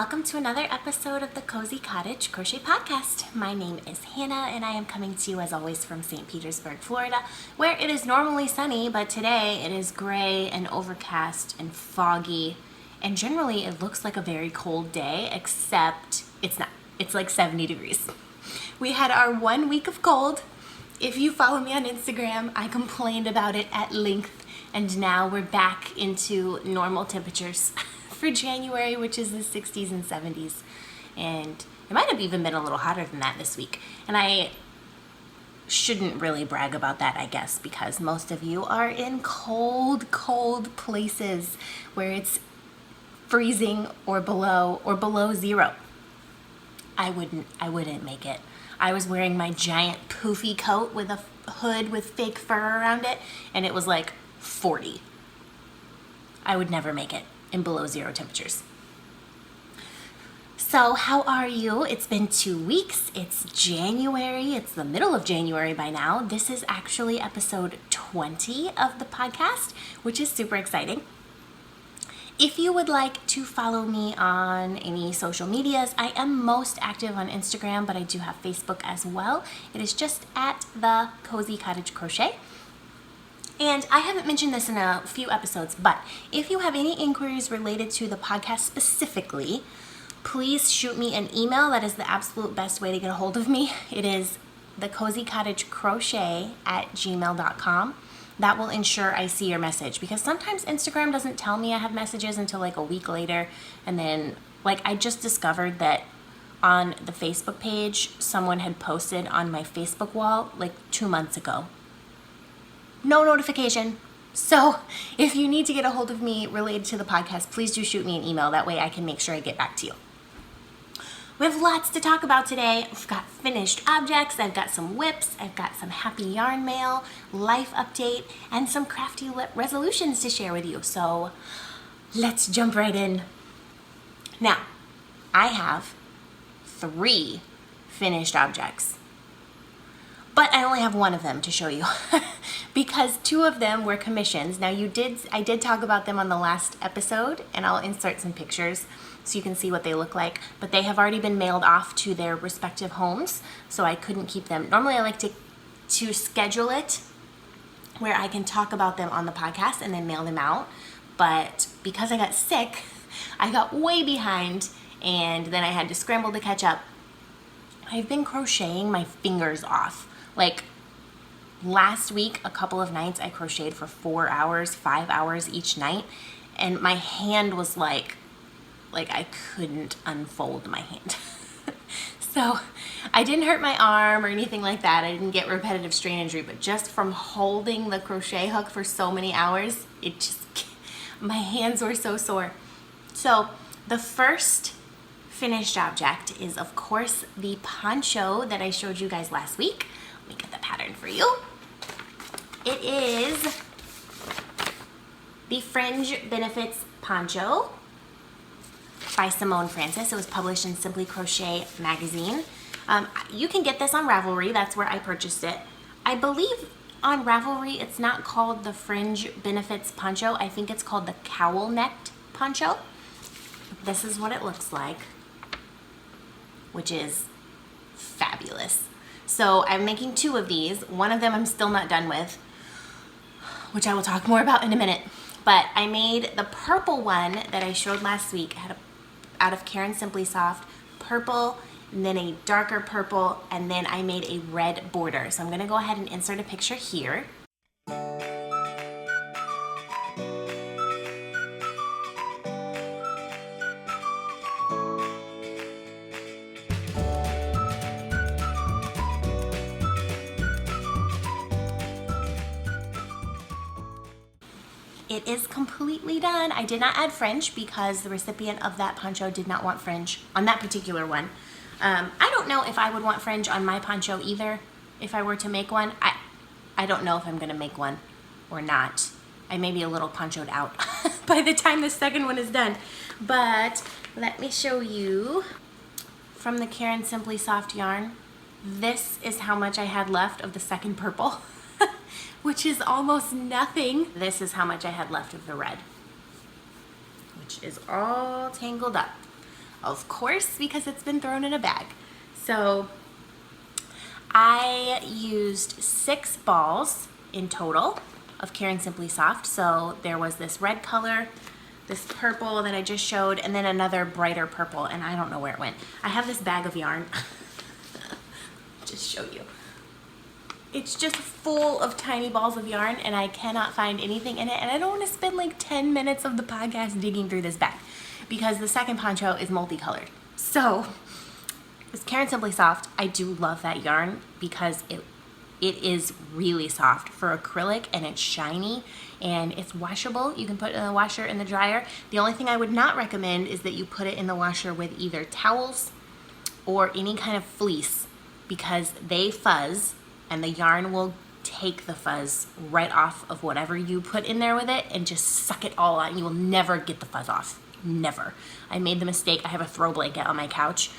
welcome to another episode of the Cozy Cottage Crochet Podcast. My name is Hannah and I am coming to you as always from St. Petersburg, Florida, where it is normally sunny, but today it is gray and overcast and foggy, and generally it looks like a very cold day, except it's not. It's like 70 degrees. We had our 1 week of cold. If you follow me on Instagram, I complained about it at length, and now we're back into normal temperatures for January, which is the 60s and 70s, and it might have even been a little hotter than that this week. And I shouldn't really brag about that, I guess, because most of you are in cold places where it's freezing or below zero. I wouldn't make it. I was wearing my giant poofy coat with a hood with fake fur around it, and it was like 40. I would never make it in below zero temperatures. So how are you? It's been 2 weeks. It's January. It's the middle of January by now. This is actually episode 20 of the podcast, which is super exciting. If you would like to follow me on any social medias, I am most active on Instagram, but I do have Facebook as well. It is just at the Cozy Cottage Crochet. And I haven't mentioned this in a few episodes, but if you have any inquiries related to the podcast specifically, please shoot me an email. That is the absolute best way to get a hold of me. It is thecozycottagecrochet@gmail.com. That will ensure I see your message, because sometimes Instagram doesn't tell me I have messages until like a week later. And then like I just discovered that on the Facebook page, someone had posted on my Facebook wall like 2 months ago. No notification. So if you need to get a hold of me related to the podcast, please do shoot me an email. That way I can make sure I get back to you. We have lots to talk about today. We've got finished objects, I've got some whips, I've got some happy yarn mail, life update, and some crafty resolutions to share with you. So let's jump right in. Now, I have 3 finished objects, but I only have 1 of them to show you because 2 of them were commissions. Now I did talk about them on the last episode, and I'll insert some pictures so you can see what they look like, but they have already been mailed off to their respective homes, so I couldn't keep them. Normally I like to schedule it where I can talk about them on the podcast and then mail them out, but because I got sick, I got way behind, and then I had to scramble to catch up. I've been crocheting my fingers off. Like last week, a couple of nights I crocheted for 4 hours, 5 hours each night, and my hand was like I couldn't unfold my hand. So I didn't hurt my arm or anything like that. I didn't get repetitive strain injury, but just from holding the crochet hook for so many hours, my hands were so sore. So the first finished object is, of course, the poncho that I showed you guys last week. Let me get the pattern for you. It is the Fringe Benefits Poncho by Simone Francis. It was published in Simply Crochet magazine. You can get this on Ravelry. That's where I purchased it. I believe on Ravelry it's not called the Fringe Benefits Poncho. I think it's called the Cowl Necked Poncho. This is what it looks like, which is fabulous. So I'm making 2 of these. One of them I'm still not done with, which I will talk more about in a minute. But I made the purple one that I showed last week. Out of Caron Simply Soft, purple, and then a darker purple, and then I made a red border. So I'm gonna go ahead and insert a picture here. It is completely done. I did not add fringe because the recipient of that poncho did not want fringe on that particular one. I don't know if I would want fringe on my poncho either if I were to make one. I don't know if I'm gonna make one or not. I may be a little ponchoed out by the time the second one is done. But let me show you from the Caron Simply Soft yarn. This is how much I had left of the second purple. Which is almost nothing. This is how much I had left of the red, which is all tangled up. Of course, because it's been thrown in a bag. So I used 6 balls in total of Caring Simply Soft. So there was this red color, this purple that I just showed, and then another brighter purple, and I don't know where it went. I have this bag of yarn. Just show you. It's just full of tiny balls of yarn, and I cannot find anything in it, and I don't want to spend like 10 minutes of the podcast digging through this bag because the second poncho is multicolored. So this Caring Simply Soft, I do love that yarn because it is really soft for acrylic, and it's shiny and it's washable. You can put it in the washer and the dryer. The only thing I would not recommend is that you put it in the washer with either towels or any kind of fleece, because they fuzz and the yarn will take the fuzz right off of whatever you put in there with it and just suck it all out. You will never get the fuzz off. Never. I made the mistake. I have a throw blanket on my couch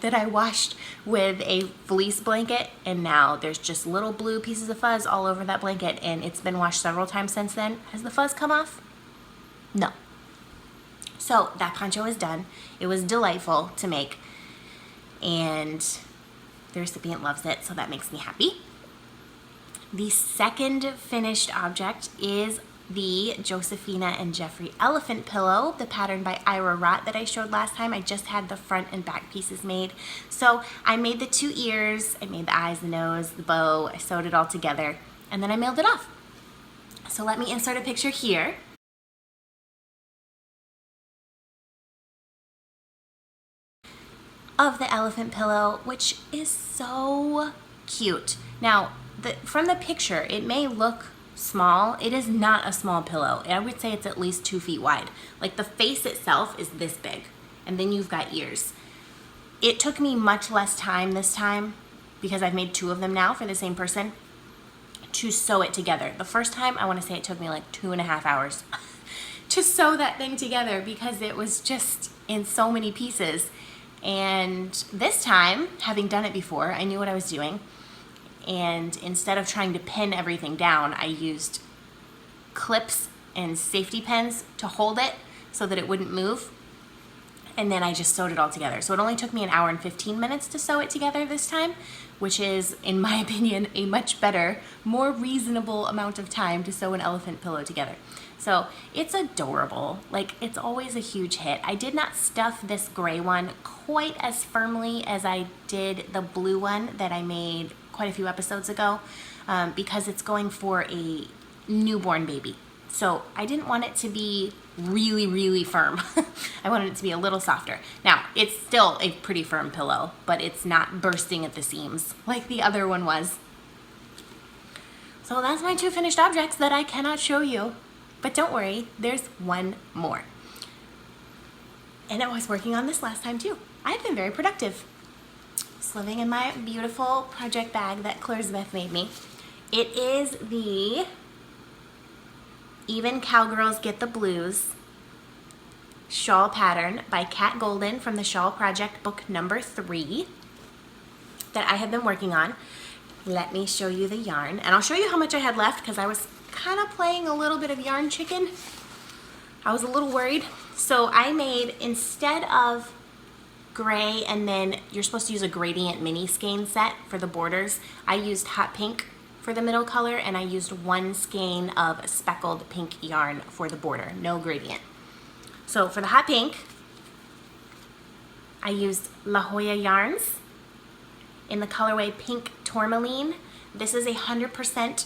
that I washed with a fleece blanket, and now there's just little blue pieces of fuzz all over that blanket, and it's been washed several times since then. Has the fuzz come off? No. So that poncho is done. It was delightful to make, and the recipient loves it, so that makes me happy. The second finished object is the Josephina and Jeffrey elephant pillow, the pattern by Ira Rott that I showed last time. I just had the front and back pieces made. So I made the 2 ears, I made the eyes, the nose, the bow, I sewed it all together, and then I mailed it off. So let me insert a picture here. Of the elephant pillow, which is so cute. Now, from the picture, it may look small. It is not a small pillow. I would say it's at least 2 feet wide. Like, the face itself is this big, and then you've got ears. It took me much less time this time, because I've made 2 of them now for the same person, to sew it together. The first time, I want to say it took me like 2.5 hours to sew that thing together because it was just in so many pieces. And this time, having done it before, I knew what I was doing. And instead of trying to pin everything down, I used clips and safety pins to hold it so that it wouldn't move. And then I just sewed it all together. So it only took me 1 hour and 15 minutes to sew it together this time, which is, in my opinion, a much better, more reasonable amount of time to sew an elephant pillow together. So it's adorable. Like, it's always a huge hit. I did not stuff this gray one quite as firmly as I did the blue one that I made quite a few episodes ago, because it's going for a newborn baby. So I didn't want it to be really, really firm. I wanted it to be a little softer. Now, it's still a pretty firm pillow, but it's not bursting at the seams like the other one was. So that's my 2 finished objects that I cannot show you. But don't worry, there's one more. And I was working on this last time too. I've been very productive. Just living in my beautiful project bag that Clairsmith made me. It is the Even Cowgirls Get the Blues shawl pattern by Kat Golden from the Shawl Project book number 3 that I have been working on. Let me show you the yarn, and I'll show you how much I had left because I was kind of playing a little bit of yarn chicken. I was a little worried. So I made, instead of gray, and then you're supposed to use a gradient mini skein set for the borders, I used hot pink for the middle color, and I used 1 skein of speckled pink yarn for the border, no gradient. So for the hot pink, I used La Jolla yarns in the colorway Pink Tourmaline. This is 100%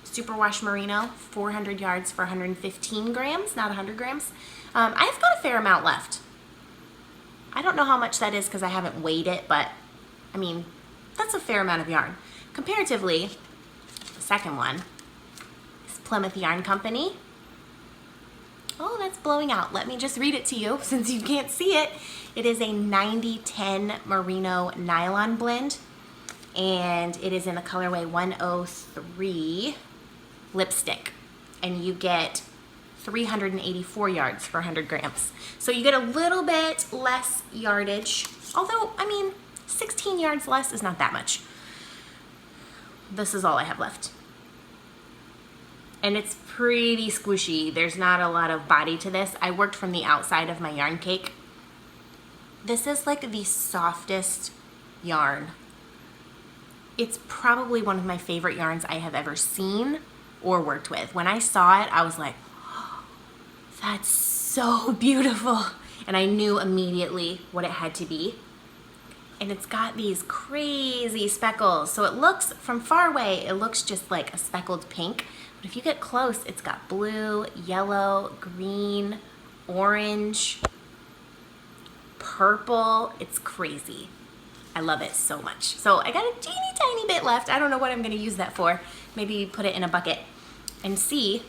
superwash merino, 400 yards for 115 grams, not 100 grams. I've got a fair amount left. I don't know how much that is because I haven't weighed it, but I mean, that's a fair amount of yarn. Comparatively, the second one is Plymouth Yarn Company. Oh, that's blowing out. Let me just read it to you since you can't see it. It is a 90-10 merino nylon blend, and it is in the colorway 103 lipstick, and you get 384 yards for 100 grams. So you get a little bit less yardage, although, I mean, 16 yards less is not that much. This is all I have left. And it's pretty squishy. There's not a lot of body to this. I worked from the outside of my yarn cake. This is like the softest yarn. It's probably one of my favorite yarns I have ever seen or worked with. When I saw it, I was like, oh, that's so beautiful. And I knew immediately what it had to be. And it's got these crazy speckles. So it looks, from far away, it looks just like a speckled pink. But if you get close, it's got blue, yellow, green, orange, purple. It's crazy. I love it so much. So I got a teeny tiny bit left. I don't know what I'm gonna use that for. Maybe put it in a bucket and see.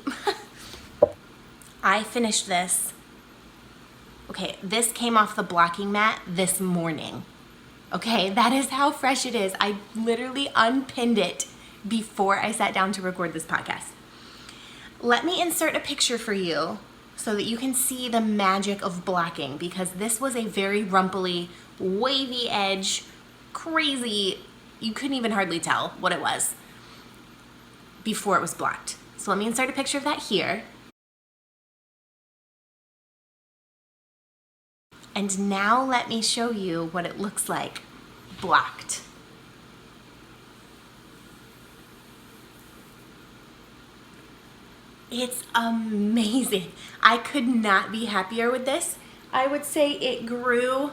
I finished this. Okay, this came off the blocking mat this morning. Okay, that is how fresh it is. I literally unpinned it before I sat down to record this podcast. Let me insert a picture for you so that you can see the magic of blocking, because this was a very rumply, wavy edge, crazy, you couldn't even hardly tell what it was before it was blocked. So let me insert a picture of that here. And now let me show you what it looks like blocked. It's amazing. I could not be happier with this. I would say it grew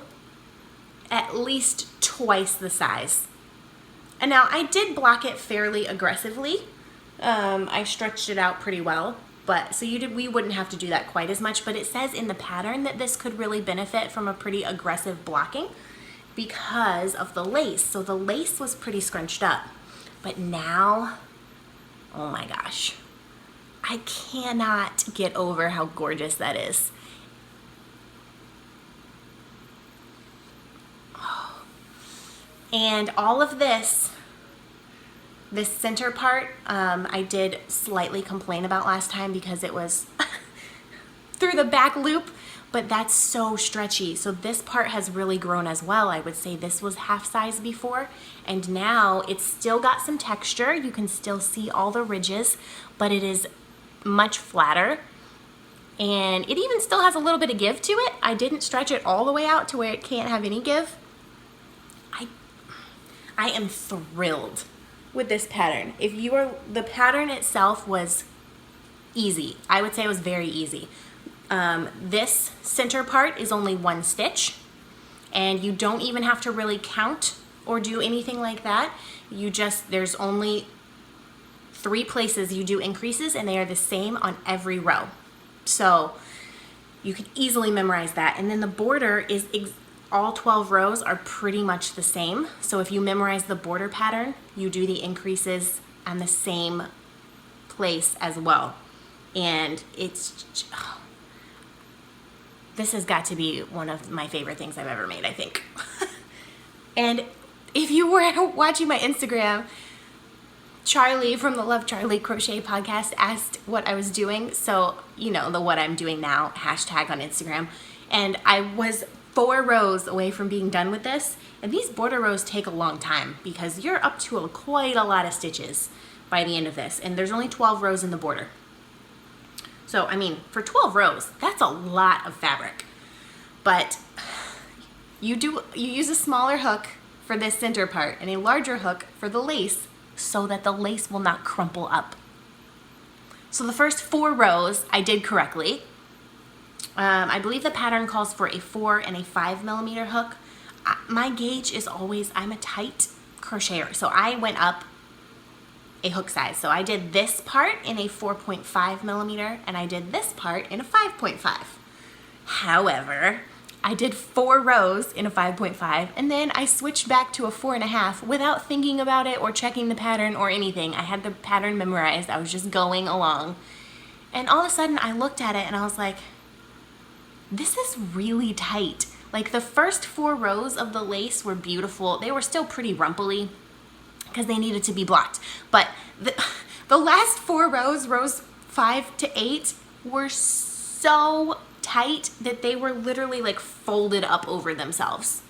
at least twice the size. And now I did block it fairly aggressively. I stretched it out pretty well, but so we wouldn't have to do that quite as much, but it says in the pattern that this could really benefit from a pretty aggressive blocking because of the lace. So the lace was pretty scrunched up, but now, oh my gosh, I cannot get over how gorgeous that is. Oh. And all of this center part, I did slightly complain about last time because it was through the back loop, but that's so stretchy. So this part has really grown as well. I would say this was half size before, and now it's still got some texture. You can still see all the ridges, but it is much flatter, and it even still has a little bit of give to it. I didn't stretch it all the way out to where it can't have any give. I am thrilled with this pattern. The pattern itself was easy. I would say it was very easy. This center part is only one stitch, and you don't even have to really count or do anything like that. There's only 3 places you do increases, and they are the same on every row. So you could easily memorize that. And then the border is all 12 rows are pretty much the same. So if you memorize the border pattern, you do the increases on the same place as well. And this has got to be one of my favorite things I've ever made, I think. And if you were watching my Instagram, Charlie from the Love Charlie Crochet podcast asked what I was doing. So, you know, the what I'm doing now hashtag on Instagram. And I was 4 rows away from being done with this. And these border rows take a long time because you're up to quite a lot of stitches by the end of this. And there's only 12 rows in the border. So, I mean, for 12 rows, that's a lot of fabric. But you use a smaller hook for this center part and a larger hook for the lace, so that the lace will not crumple up. So the first 4 rows I did correctly. I believe the pattern calls for a 4 and a 5 millimeter hook. My gauge is always, I'm a tight crocheter, so I went up a hook size. So I did this part in a 4.5 millimeter, and I did this part in a 5.5. However, I did 4 rows in a 5.5, and then I switched back to a 4.5 without thinking about it or checking the pattern or anything. I had the pattern memorized. I was just going along. And all of a sudden I looked at it and I was like, this is really tight. Like the first 4 rows of the lace were beautiful. They were still pretty rumply because they needed to be blocked. But the last 4 rows, rows 5 to 8, were so tight that they were literally like folded up over themselves.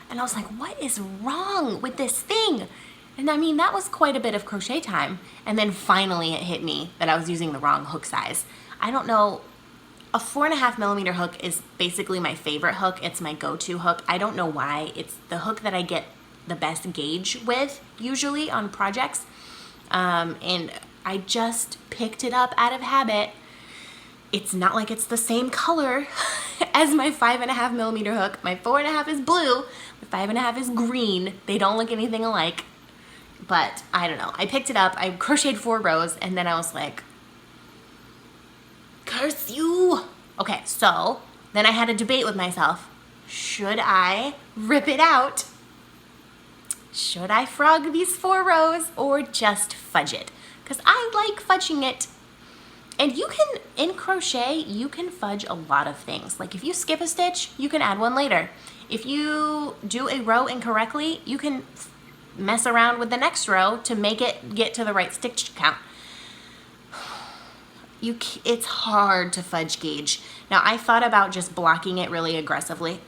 And I was like, what is wrong with this thing? And I mean, that was quite a bit of crochet time. And then finally it hit me that I was using the wrong hook size. I don't know. A 4.5mm hook is basically my favorite hook. It's my go-to hook. I don't know why. It's the hook that I get the best gauge with usually on projects. And I just picked it up out of habit. It's not like it's the same color as my 5.5mm hook. My 4.5 is blue, my 5.5 is green. They don't look anything alike, but I don't know. I picked it up, I crocheted 4 rows, and then I was like, curse you. Okay, so then I had a debate with myself. Should I rip it out? Should I frog these 4 rows or just fudge it? Because I like fudging it. And you can, in crochet, you can fudge a lot of things. Like if you skip a stitch, you can add one later. If you do a row incorrectly, you can mess around with the next row to make it get to the right stitch count. It's hard to fudge gauge. Now I thought about just blocking it really aggressively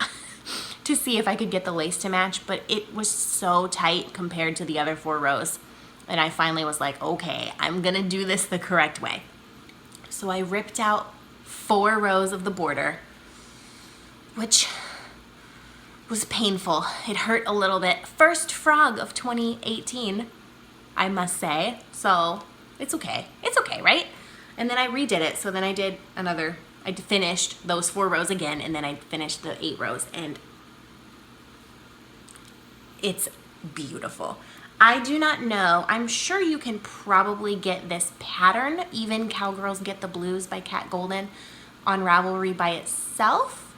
to see if I could get the lace to match, but it was so tight compared to the other 4 rows. And I finally was like, okay, I'm gonna do this the correct way. So I ripped out 4 rows of the border, which was painful. It hurt a little bit. First frog of 2018, I must say. So it's okay. It's okay, right? And then I redid it. So then I finished those 4 rows again, and then I finished the 8 rows, and it's beautiful. I do not know. I'm sure you can probably get this pattern, Even Cowgirls Get the Blues by Kat Golden, on Ravelry by itself.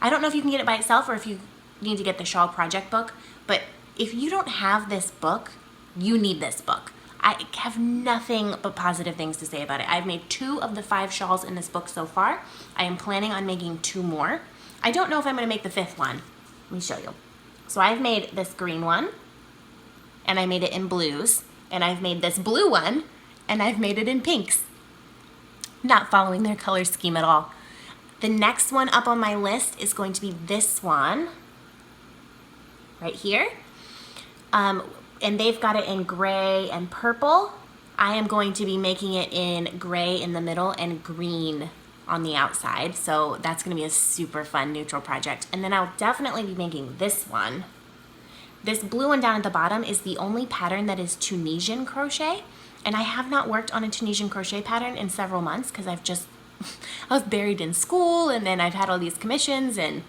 I don't know if you can get it by itself or if you need to get the shawl project book, but if you don't have this book, you need this book. I have nothing but positive things to say about it. I've made 2 of the 5 shawls in this book so far. I am planning on making 2 more. I don't know if I'm going to make the 5th one. Let me show you. So I've made this green one, and I made it in blues, and I've made this blue one, and I've made it in pinks. Not following their color scheme at all. The next one up on my list is going to be this one, right here. And they've got it in gray and purple. I am going to be making it in gray in the middle and green on the outside. So that's gonna be a super fun neutral project. And then I'll definitely be making this one. This blue one down at the bottom is the only pattern that is Tunisian crochet, and I have not worked on a Tunisian crochet pattern in several months because I was buried in school, and then I've had all these commissions, and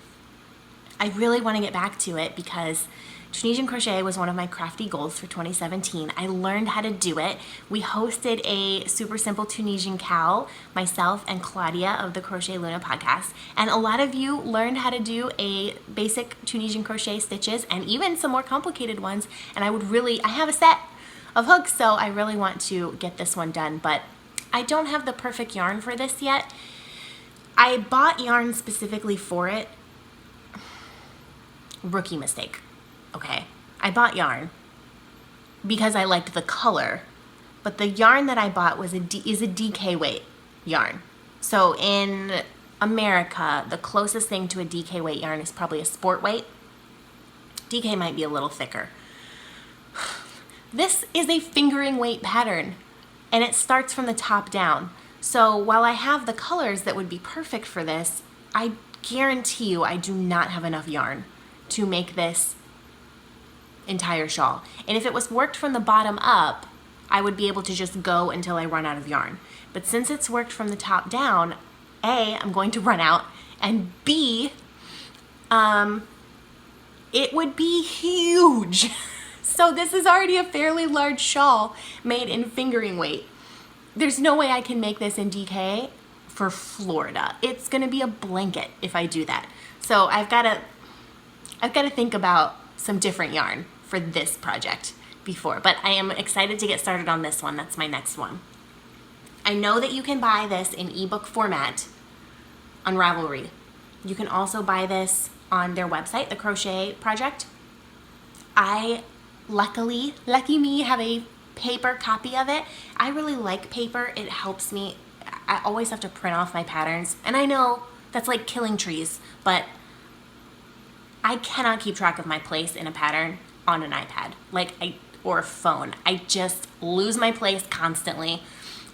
I really want to get back to it because Tunisian crochet was one of my crafty goals for 2017. I learned how to do it. We hosted a super simple Tunisian cowl, myself and Claudia of the Crochet Luna podcast, and a lot of you learned how to do a basic Tunisian crochet stitches and even some more complicated ones, and I have a set of hooks, so I really want to get this one done, but I don't have the perfect yarn for this yet. I bought yarn specifically for it. Rookie mistake. Okay, I bought yarn because I liked the color, but the yarn that I bought is a DK weight yarn. So in America, the closest thing to a DK weight yarn is probably a sport weight. DK might be a little thicker. This is a fingering weight pattern, and it starts from the top down. So while I have the colors that would be perfect for this, I guarantee you I do not have enough yarn to make this entire shawl. And if it was worked from the bottom up, I would be able to just go until I run out of yarn. But since it's worked from the top down, A, I'm going to run out, and B, it would be huge. So this is already a fairly large shawl made in fingering weight. There's no way I can make this in DK for Florida. It's gonna be a blanket if I do that. So I've gotta think about some different yarn for this project before, but I am excited to get started on this one. That's my next one. I know that you can buy this in ebook format on Ravelry. You can also buy this on their website, The Crochet Project. I lucky me, have a paper copy of it. I really like paper. It helps me. I always have to print off my patterns, and I know that's like killing trees, but I cannot keep track of my place in a pattern on an iPad or a phone. I just lose my place constantly.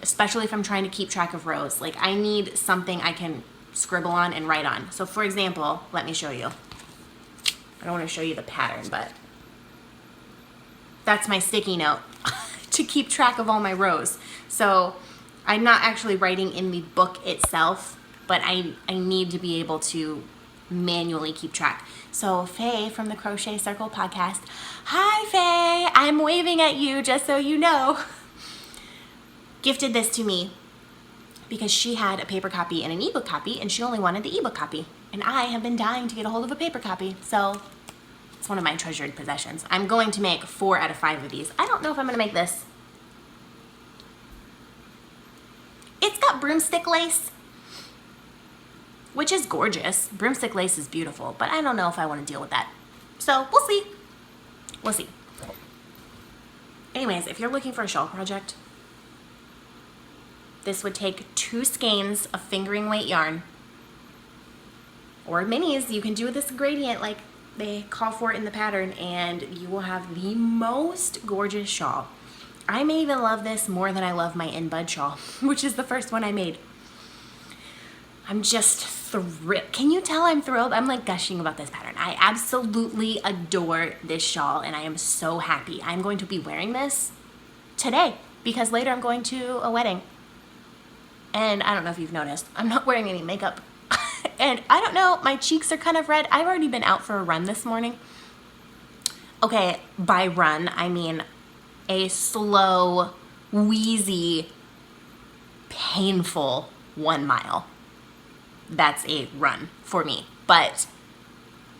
especially if I'm trying to keep track of rows. Like I need something I can scribble on and write on. So for example, let me show you. I don't want to show you the pattern, but that's my sticky note to keep track of all my rows. So I'm not actually writing in the book itself, but I need to be able to manually keep track. So Faye from the Crochet Circle podcast, hi Faye, I'm waving at you just so you know, gifted this to me because she had a paper copy and an ebook copy, and she only wanted the ebook copy. And I have been dying to get a hold of a paper copy, so it's one of my treasured possessions. I'm going to make 4 out of 5 of these. I don't know if I'm going to make this. It's got broomstick lace, which is gorgeous. Broomstick lace is beautiful, but I don't know if I want to deal with that. So we'll see. We'll see. Anyways, if you're looking for a shawl project, this would take 2 skeins of fingering weight yarn, or minis. You can do this gradient like they call for it in the pattern, and you will have the most gorgeous shawl. I may even love this more than I love my In Bud shawl, which is the first one I made. I'm just thrilled. Can you tell I'm thrilled? I'm like gushing about this pattern. I absolutely adore this shawl, and I am so happy. I'm going to be wearing this today because later I'm going to a wedding. And I don't know if you've noticed, I'm not wearing any makeup. And I don't know, my cheeks are kind of red. I've already been out for a run this morning. Okay, by run, I mean a slow, wheezy, painful 1 mile. That's a run for me. But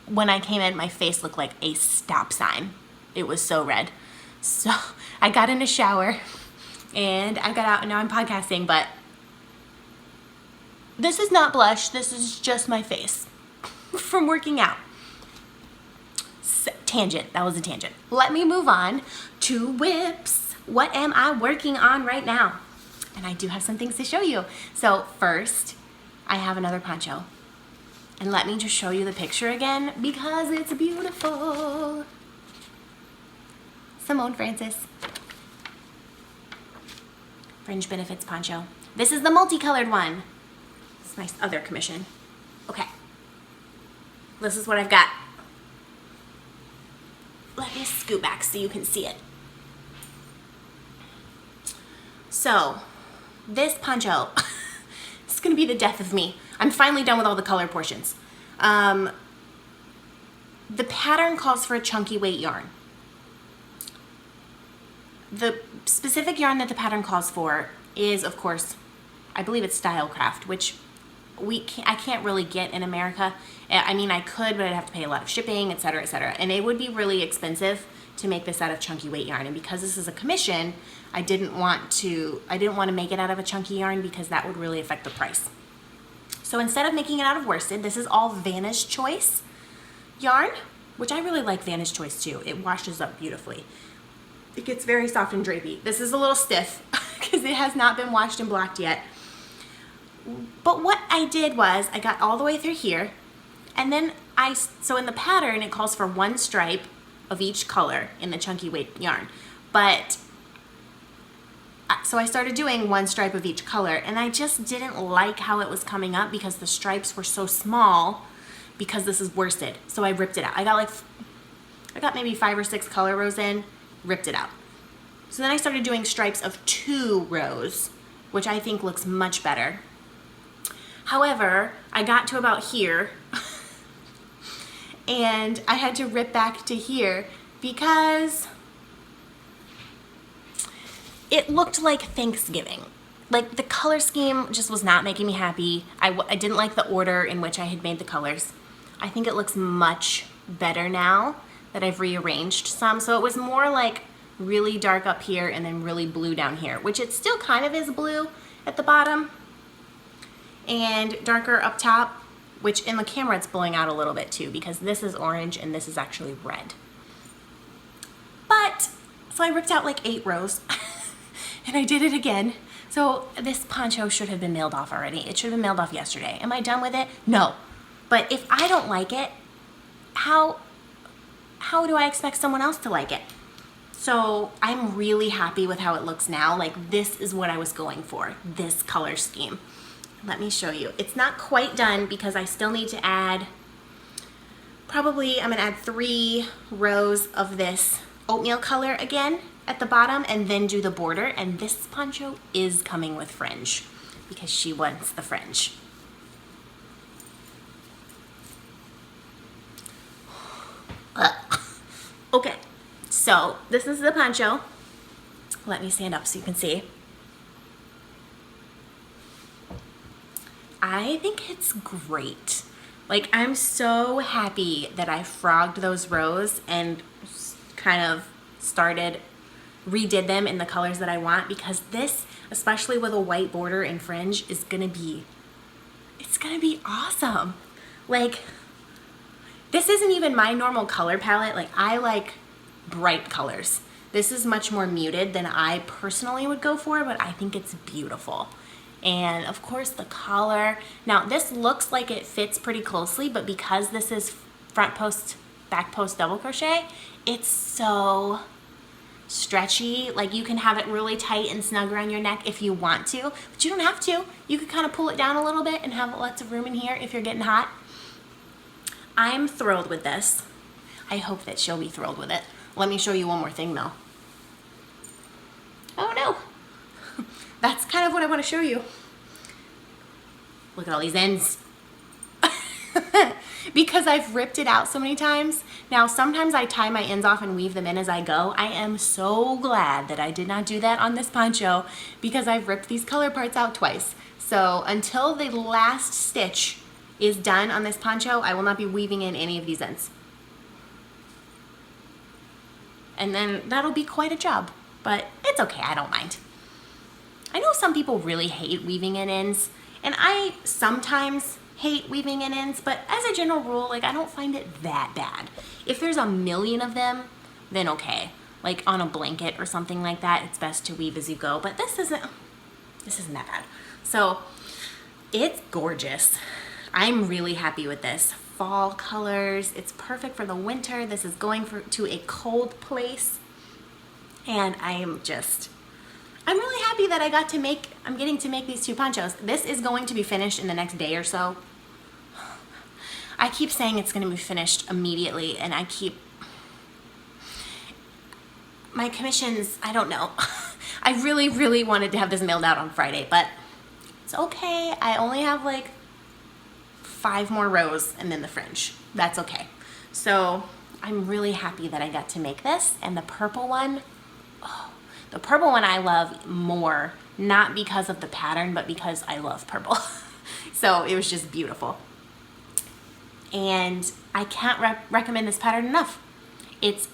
when I came in, my face looked like a stop sign. It was so red. So I got in a shower and I got out, and now I'm podcasting, but this is not blush. This is just my face from working out. Tangent. That was a tangent. Let me move on to whips. What am I working on right now? And I do have some things to show you. So first, I have another poncho. And let me just show you the picture again because it's beautiful. Simone Francis. Fringe Benefits poncho. This is the multicolored one. It's my other commission. Okay. This is what I've got. Let me scoot back so you can see it. So, this poncho is going to be the death of me. I'm finally done with all the color portions. The pattern calls for a chunky weight yarn. The specific yarn that the pattern calls for is, of course, I believe it's Stylecraft, which I can't really get in America. I mean, I could, but I'd have to pay a lot of shipping, etc., etc. And it would be really expensive to make this out of chunky weight yarn. And because this is a commission, I didn't want to make it out of a chunky yarn because that would really affect the price. So instead of making it out of worsted, this is all Vanish Choice yarn, which I really like Vanish Choice too. It washes up beautifully. It gets very soft and drapey. This is a little stiff because it has not been washed and blocked yet. But what I did was I got all the way through here, and then so in the pattern it calls for 1 stripe of each color in the chunky weight yarn. But so I started doing 1 stripe of each color, and I just didn't like how it was coming up because the stripes were so small because this is worsted. So I ripped it out. I got maybe 5 or 6 color rows in, ripped it out. So then I started doing stripes of 2 rows, which I think looks much better. However, I got to about here and I had to rip back to here because it looked like Thanksgiving. Like the color scheme just was not making me happy. I didn't like the order in which I had made the colors. I think it looks much better now that I've rearranged some. So it was more like really dark up here and then really blue down here, which it still kind of is blue at the bottom, and darker up top, which in the camera it's blowing out a little bit too because this is orange and this is actually red. But, so I ripped out like 8 rows and I did it again. So this poncho should have been mailed off already. It should have been mailed off yesterday. Am I done with it? No. But if I don't like it, how do I expect someone else to like it? So I'm really happy with how it looks now. Like this is what I was going for, this color scheme. Let me show you. It's not quite done because I still need to add, probably I'm gonna add 3 rows of this oatmeal color again at the bottom and then do the border. And this poncho is coming with fringe because she wants the fringe. Okay, so this is the poncho. Let me stand up so you can see. I think it's great. Like, I'm so happy that I frogged those rows and kind of redid them in the colors that I want, because this, especially with a white border and fringe, is gonna be, it's gonna be awesome. Like, this isn't even my normal color palette. Like, I like bright colors. This is much more muted than I personally would go for, but I think it's beautiful. And of course the collar. Now this looks like it fits pretty closely, but because this is front post, back post double crochet, it's so stretchy. Like you can have it really tight and snug around your neck if you want to, but you don't have to. You could kind of pull it down a little bit and have lots of room in here if you're getting hot. I'm thrilled with this. I hope that she'll be thrilled with it. Let me show you one more thing though. Oh no. That's kind of what I want to show you. Look at all these ends. Because I've ripped it out so many times. Now, sometimes I tie my ends off and weave them in as I go. I am so glad that I did not do that on this poncho because I've ripped these color parts out twice. So until the last stitch is done on this poncho, I will not be weaving in any of these ends. And then that'll be quite a job, but it's okay, I don't mind. I know some people really hate weaving in ends, and I sometimes hate weaving in ends, but as a general rule, like I don't find it that bad. If there's a million of them, then okay. Like on a blanket or something like that, it's best to weave as you go, but this isn't that bad. So it's gorgeous. I'm really happy with this. Fall colors, it's perfect for the winter. This is going to a cold place, and I'm really happy that I'm getting to make these 2 ponchos. This is going to be finished in the next day or so. I keep saying it's going to be finished immediately, and my commissions, I don't know. I really, really wanted to have this mailed out on Friday, but it's okay. I only have like 5 more rows and then the fringe. That's okay. So I'm really happy that I got to make this. And the purple one, oh, the purple one I love more, not because of the pattern, but because I love purple. So it was just beautiful. And I can't recommend this pattern enough. It's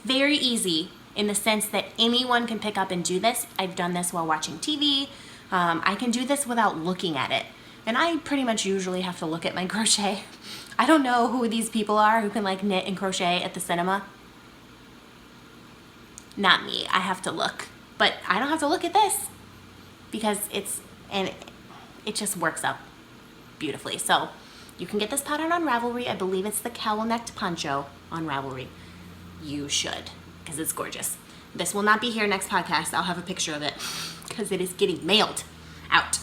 very easy in the sense that anyone can pick up and do this. I've done this while watching TV. I can do this without looking at it. And I pretty much usually have to look at my crochet. I don't know who these people are who can like knit and crochet at the cinema. Not me, I have to look. But I don't have to look at this because it just works up beautifully. So you can get this pattern on Ravelry. I believe it's the cowl-necked poncho on Ravelry. You should, because it's gorgeous. This will not be here next podcast. I'll have a picture of it because it is getting mailed out.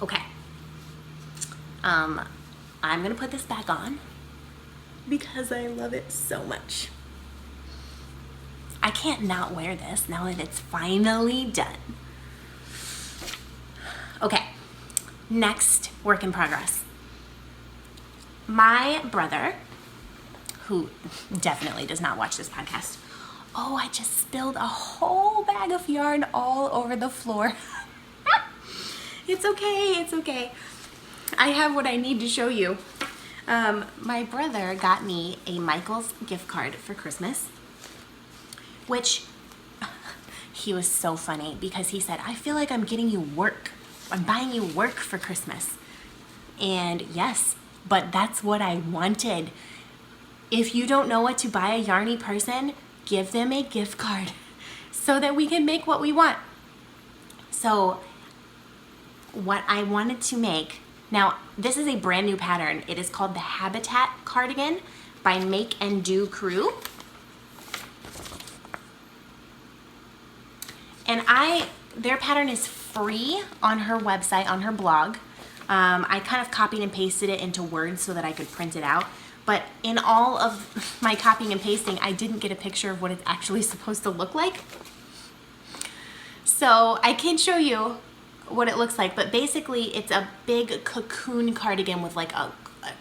Okay, I'm gonna put this back on because I love it so much. I can't not wear this now that it's finally done. Okay, next work in progress. My brother, who definitely does not watch this podcast, oh, I just spilled a whole bag of yarn all over the floor. It's okay, it's okay. I have what I need to show you. My brother got me a Michael's gift card for Christmas, which he was so funny because he said, I feel like I'm getting you work. I'm buying you work for Christmas. And yes, but that's what I wanted. If you don't know what to buy a yarny person, give them a gift card so that we can make what we want. So what I wanted to make, now this is a brand new pattern. It is called the Habitat Cardigan by Make and Do Crew. And their pattern is free on her website, on her blog. I kind of copied and pasted it into Word so that I could print it out. But in all of my copying and pasting, I didn't get a picture of what it's actually supposed to look like. So I can show you what it looks like, but basically it's a big cocoon cardigan with like a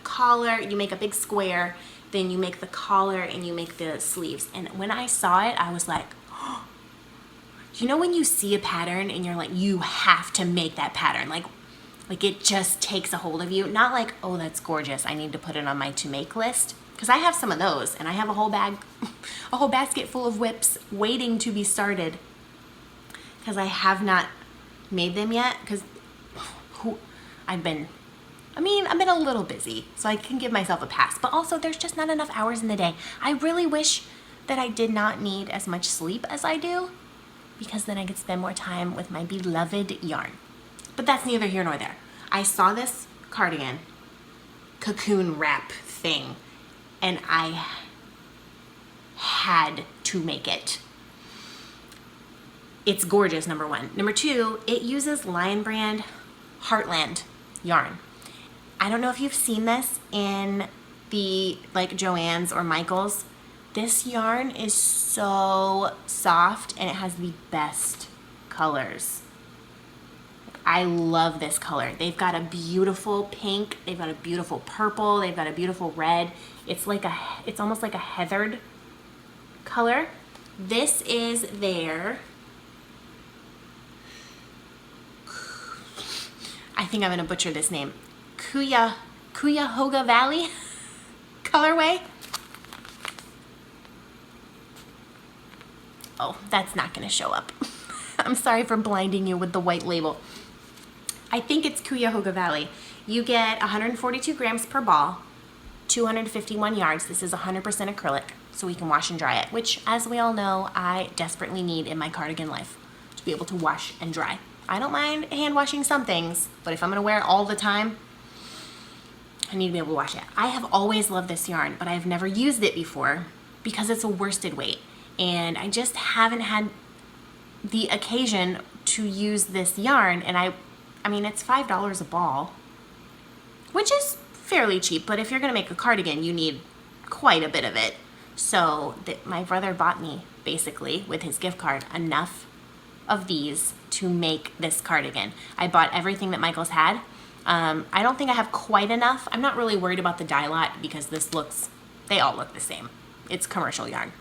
collar. You make a big square, then you make the collar and you make the sleeves. And when I saw it, I was like, oh. You know when you see a pattern and you're like, you have to make that pattern. Like it just takes a hold of you. Not like, oh, that's gorgeous, I need to put it on my to make list. Because I have some of those, and I have a whole basket full of whips waiting to be started. Because I have not made them yet. Because I've been a little busy, so I can give myself a pass. But also, there's just not enough hours in the day. I really wish that I did not need as much sleep as I do, because then I could spend more time with my beloved yarn. But that's neither here nor there. I saw this cardigan cocoon wrap thing, and I had to make it. It's gorgeous, number one. Number two, it uses Lion Brand Heartland yarn. I don't know if you've seen this in the like Joann's or Michael's. This yarn is so soft and it has the best colors. I love this color. They've got a beautiful pink, they've got a beautiful purple, they've got a beautiful red. It's almost like a heathered color. This is their, I think I'm gonna butcher this name, Cuyahoga Valley colorway. Oh, that's not gonna show up. I'm sorry for blinding you with the white label. I think it's Cuyahoga Valley. You get 142 grams per ball, 251 yards. This is 100% acrylic, so we can wash and dry it, which, as we all know, I desperately need in my cardigan life, to be able to wash and dry. I don't mind hand washing some things, but if I'm gonna wear it all the time, I need to be able to wash it. I have always loved this yarn, but I've never used it before because it's a worsted weight, and I just haven't had the occasion to use this yarn. And I mean, it's $5 a ball, which is fairly cheap, but if you're gonna make a cardigan, you need quite a bit of it. So my brother bought me, basically, with his gift card, enough of these to make this cardigan. I bought everything that Michael's had. I don't think I have quite enough. I'm not really worried about the dye lot because they all look the same. It's commercial yarn.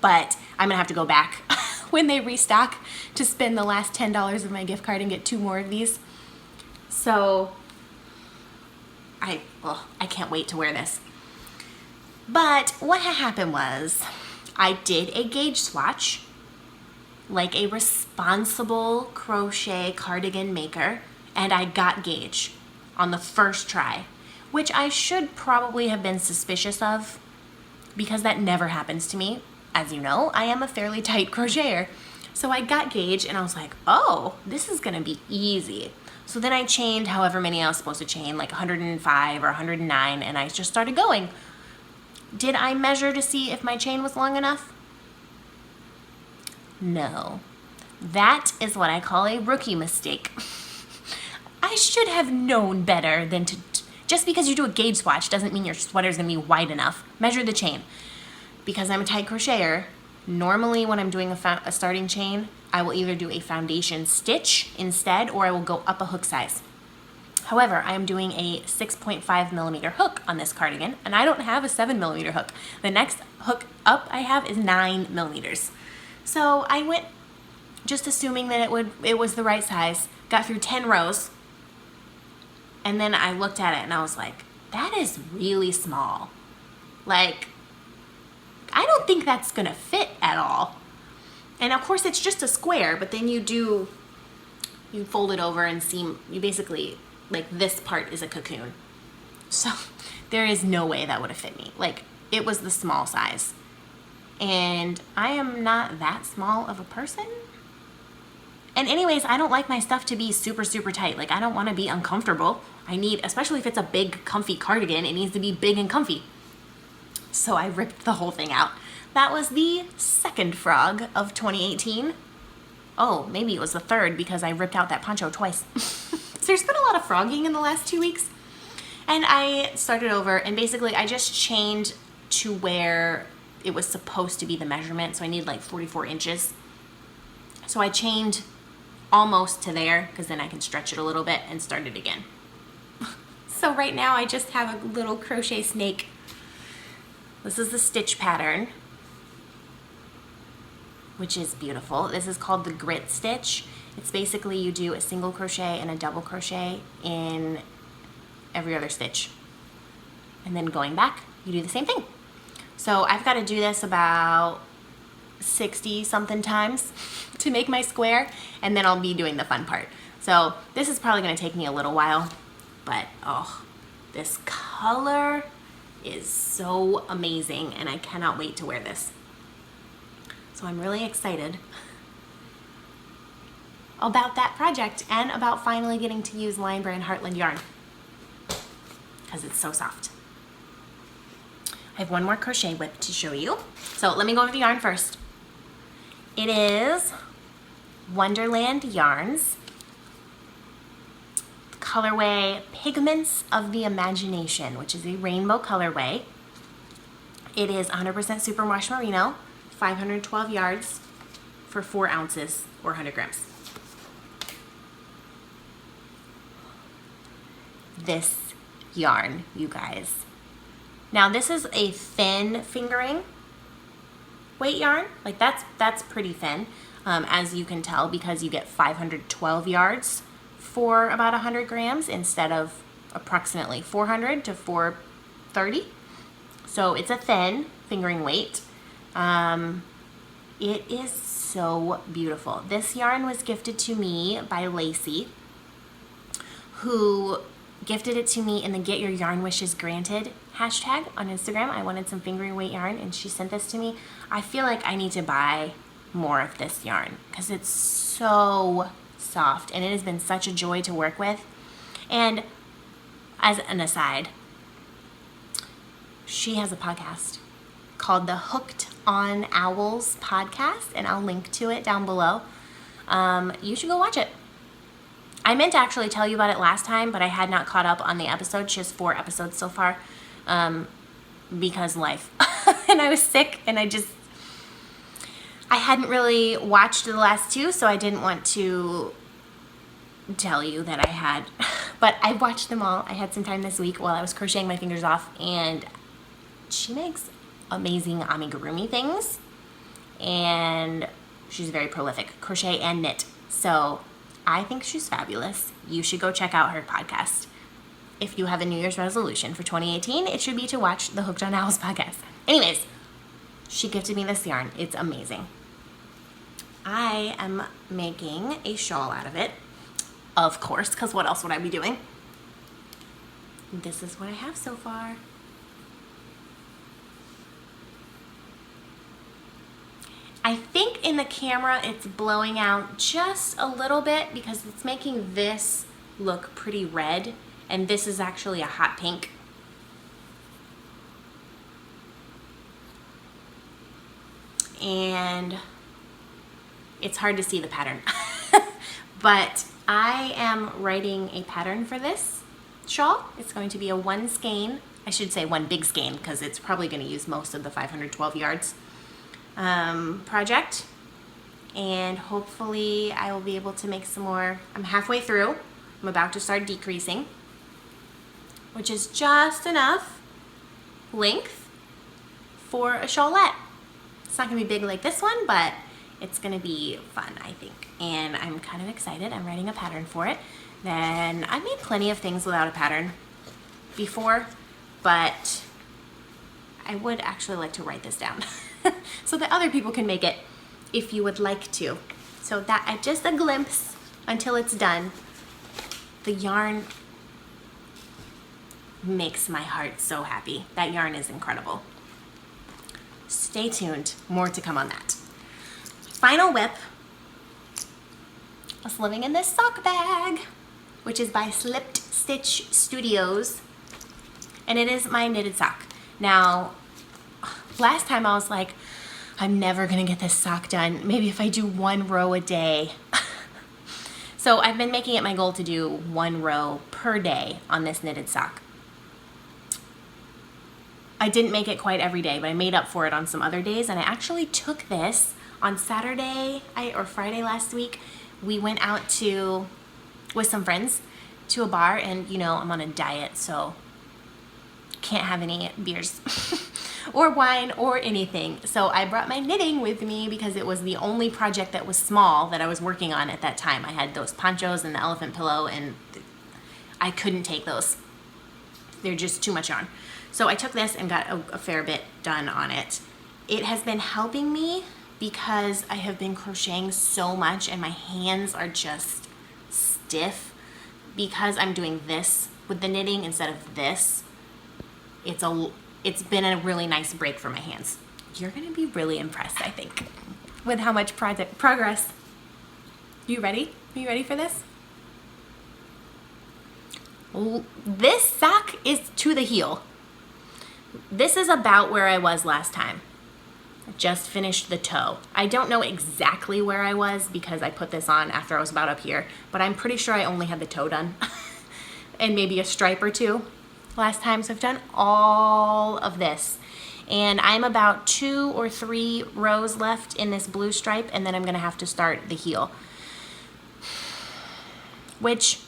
But I'm gonna have to go back when they restock to spend the last $10 of my gift card and get 2 more of these. So I can't wait to wear this. But what had happened was I did a gauge swatch like a responsible crochet cardigan maker, and I got gauge on the first try, which I should probably have been suspicious of because that never happens to me. As you know, I am a fairly tight crocheter. So I got gauge and I was like, oh, this is gonna be easy. So then I chained however many I was supposed to chain, like 105 or 109, and I just started going. Did I measure to see if my chain was long enough? No. That is what I call a rookie mistake. I should have known better than to, just because you do a gauge swatch doesn't mean your sweater's gonna be wide enough. Measure the chain. Because I'm a tight crocheter, normally when I'm doing a starting chain, I will either do a foundation stitch instead, or I will go up a hook size. However, I am doing a 6.5 millimeter hook on this cardigan, and I don't have a 7 millimeter hook. The next hook up I have is 9 millimeters. So I went just assuming that it was the right size, got through 10 rows, and then I looked at it and I was like, that is really small. Like, I don't think that's gonna fit at all. And of course it's just a square, but then you fold it over and you basically, like this part is a cocoon. So there is no way that would have fit me. Like, it was the small size. And I am not that small of a person. And anyways, I don't like my stuff to be super, super tight. Like, I don't wanna be uncomfortable. Especially if it's a big, comfy cardigan, it needs to be big and comfy. So I ripped the whole thing out. That was the second frog of 2018. Oh, maybe it was the third because I ripped out that poncho twice. So there's been a lot of frogging in the last 2 weeks. And I started over, and basically I just chained to where it was supposed to be the measurement. So I need like 44 inches. So I chained almost to there because then I can stretch it a little bit and start it again. So right now I just have a little crochet snake. This is the stitch pattern, which is beautiful. This is called the grit stitch. It's basically you do a single crochet and a double crochet in every other stitch. And then going back, you do the same thing. So I've got to do this about 60 something times to make my square, and then I'll be doing the fun part. So this is probably going to take me a little while, but oh, this color is so amazing and I cannot wait to wear this. So I'm really excited about that project and about finally getting to use Lion Brand Heartland yarn because it's so soft. I have one more crochet whip to show you. So let me go over the yarn first. It is Wonderland Yarns, colorway Pigments of the Imagination, which is a rainbow colorway. It is 100% superwash merino, 512 yards for 4 ounces or 100 grams. This yarn, you guys. Now this is a thin fingering weight yarn. Like that's pretty thin, as you can tell, because you get 512 yards for about 100 grams instead of approximately 400 to 430. So it's a thin fingering weight. It is so beautiful. This yarn was gifted to me by Lacey, who gifted it to me in the Get Your Yarn Wishes Granted hashtag on Instagram. I wanted some fingering weight yarn and she sent this to me. I feel like I need to buy more of this yarn because it's so soft and it has been such a joy to work with. And as an aside, she has a podcast called the Hooked on Owls podcast, and I'll link to it down below. You should go watch it. I meant to actually tell you about it last time, but I had not caught up on the episode. She has 4 episodes so far, because life. And I was sick, and I hadn't really watched the last 2, so I didn't want to tell you that I had. But I watched them all. I had some time this week while I was crocheting my fingers off, and she makes amazing amigurumi things, and she's very prolific, crochet and knit. So I think she's fabulous. You should go check out her podcast. If you have a New Year's resolution for 2018, it should be to watch the Hooked on Owls podcast. Anyways, she gifted me this yarn. It's amazing. I am making a shawl out of it, of course, because what else would I be doing? This is what I have so far. I think in the camera it's blowing out just a little bit because it's making this look pretty red, and this is actually a hot pink. And it's hard to see the pattern. But I am writing a pattern for this shawl. It's going to be a 1 skein, I should say 1 big skein, because it's probably going to use most of the 512 yards. Project, and hopefully I will be able to make some more. I'm halfway through. I'm about to start decreasing, which is just enough length for a shawlette. It's not gonna be big like this one, but it's gonna be fun, I think, and I'm kind of excited. I'm writing a pattern for it. Then I've made plenty of things without a pattern before, but I would actually like to write this down so that other people can make it if you would like to. So that, just a glimpse until it's done. The yarn makes my heart so happy. That yarn is incredible. Stay tuned, more to come on that. Final whip. I was living in this sock bag, which is by Slipped Stitch Studios, and it is my knitted sock. Now, last time I was like, I'm never gonna get this sock done. Maybe if I do 1 row a day. So I've been making it my goal to do 1 row per day on this knitted sock. I didn't make it quite every day, but I made up for it on some other days. And I actually took this on Saturday or Friday last week. We went out with some friends to a bar, and you know, I'm on a diet, so can't have any beers or wine or anything. So I brought my knitting with me because it was the only project that was small that I was working on at that time. I had those ponchos and the elephant pillow, and I couldn't take those. They're just too much yarn. So I took this and got a fair bit done on it. It has been helping me because I have been crocheting so much and my hands are just stiff because I'm doing this with the knitting instead of this. It's been a really nice break for my hands. You're gonna be really impressed, I think, with how much progress. You ready? Are you ready for this? This sock is to the heel. This is about where I was last time. I just finished the toe. I don't know exactly where I was because I put this on after I was about up here, but I'm pretty sure I only had the toe done and maybe a stripe or two last time. So I've done all of this and I'm about 2 or 3 rows left in this blue stripe, and then I'm gonna have to start the heel, which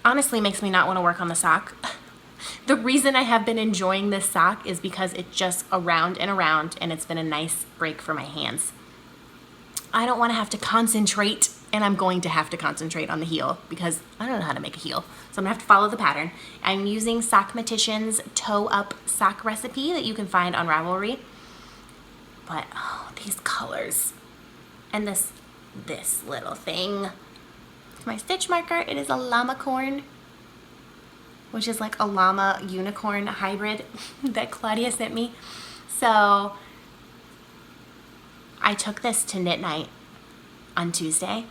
honestly makes me not want to work on the sock. The reason I have been enjoying this sock is because it's just around and around, and it's been a nice break for my hands. I don't want to have to concentrate, and I'm going to have to concentrate on the heel because I don't know how to make a heel. So I'm gonna have to follow the pattern. I'm using Sockmatician's Toe Up sock recipe that you can find on Ravelry. But oh, these colors and this little thing. My stitch marker, it is a llama corn, which is like a llama unicorn hybrid that Claudia sent me. So I took this to knit night on Tuesday,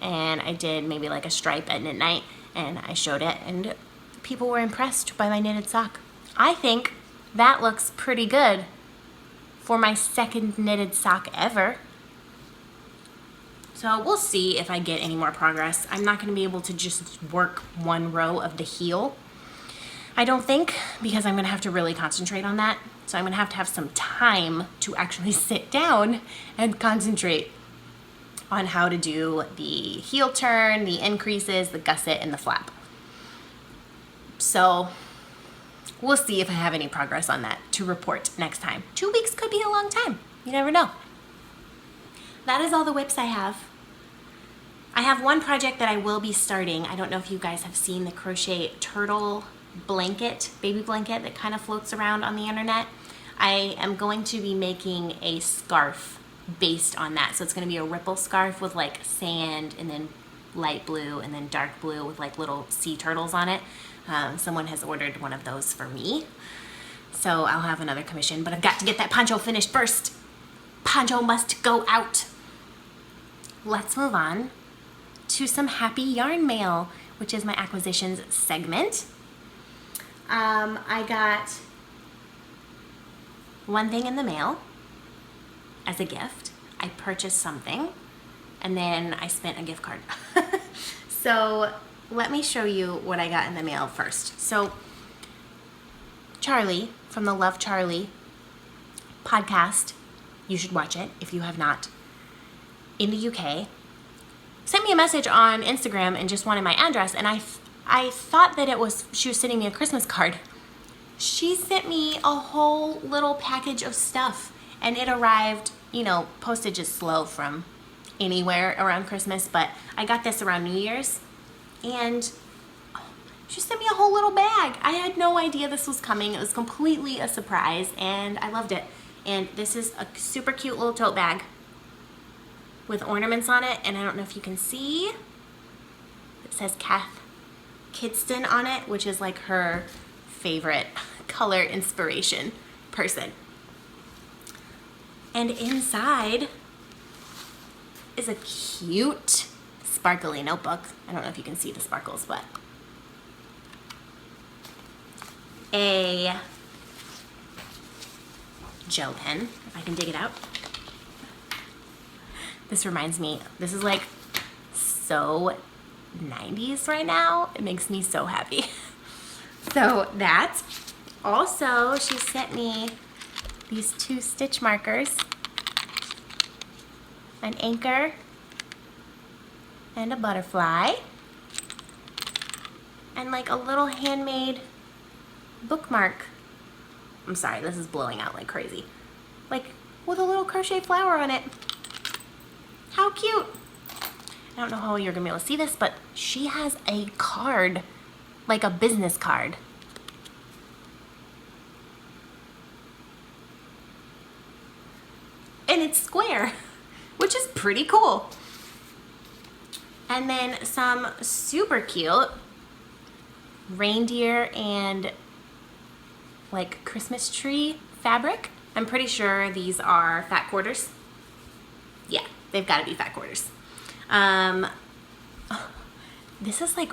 and I did maybe like a stripe at knit night, and I showed it, and people were impressed by my knitted sock. I think that looks pretty good for my second knitted sock ever. So we'll see if I get any more progress. I'm not gonna be able to just work 1 row of the heel, I don't think, because I'm gonna have to really concentrate on that. So I'm gonna have to have some time to actually sit down and concentrate on how to do the heel turn, the increases, the gusset, and the flap. So we'll see if I have any progress on that to report next time. 2 weeks could be a long time. You never know. That is all the whips I have. I have one project that I will be starting. I don't know if you guys have seen the crochet turtle blanket, baby blanket that kind of floats around on the internet. I am going to be making a scarf based on that. So it's going to be a ripple scarf with like sand and then light blue and then dark blue with like little sea turtles on it. Someone has ordered one of those for me. So I'll have another commission, but I've got to get that poncho finished first. Poncho must go out. Let's move on to some happy yarn mail, which is my acquisitions segment. I got one thing in the mail as a gift. I purchased something and then I spent a gift card. So let me show you what I got in the mail first. So Charlie from the Love Charlie podcast, you should watch it if you have not, in the UK, sent me a message on Instagram and just wanted my address, and I thought that she was sending me a Christmas card. She sent me a whole little package of stuff, and it arrived, you know, postage is slow from anywhere around Christmas, but I got this around New Year's, and she sent me a whole little bag. I had no idea this was coming. It was completely a surprise, and I loved it. And this is a super cute little tote bag with ornaments on it, and I don't know if you can see, it says Kath Kidston on it, which is like her favorite color inspiration person. And inside is a cute sparkly notebook. I don't know if you can see the sparkles, but a gel pen, if I can dig it out. This reminds me, this is like so 90s right now. It makes me so happy. So that. Also, she sent me these 2 stitch markers, an anchor, and a butterfly, and like a little handmade bookmark. I'm sorry, this is blowing out like crazy. Like with a little crochet flower on it. How cute. I don't know how you're gonna be able to see this, but she has a card, like a business card. And it's square, which is pretty cool. And then some super cute reindeer and like Christmas tree fabric. I'm pretty sure these are fat quarters. Yeah, they've got to be fat quarters. This is like,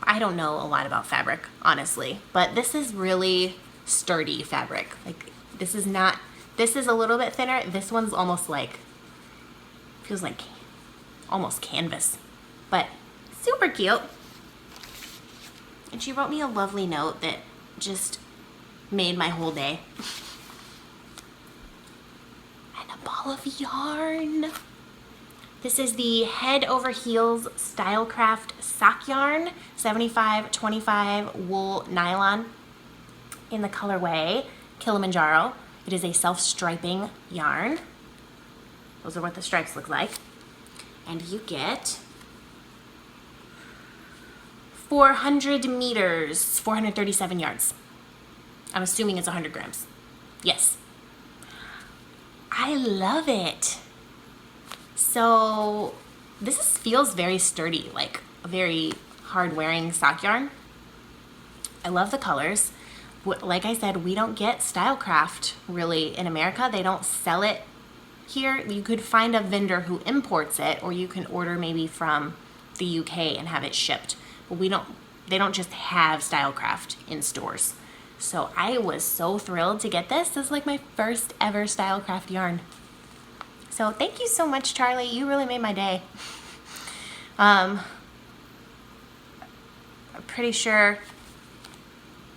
I don't know a lot about fabric, honestly, but this is really sturdy fabric. Like this is not, this is a little bit thinner. This one's almost like, feels like almost canvas, but super cute. And she wrote me a lovely note that just made my whole day. And a ball of yarn. This is the Head Over Heels Stylecraft sock yarn, 75/25 wool nylon in the colorway Kilimanjaro. It is a self-striping yarn. Those are what the stripes look like. And you get 400 meters, 437 yards. I'm assuming it's 100 grams. Yes. I love it. So this feels very sturdy, like a very hard wearing sock yarn. I love the colors. Like I said, we don't get Stylecraft really in America. They don't sell it here. You could find a vendor who imports it, or you can order maybe from the UK and have it shipped. But they don't just have Stylecraft in stores. So I was so thrilled to get this. This is like my first ever Stylecraft yarn. So thank you so much, Charlie. You really made my day. I'm pretty sure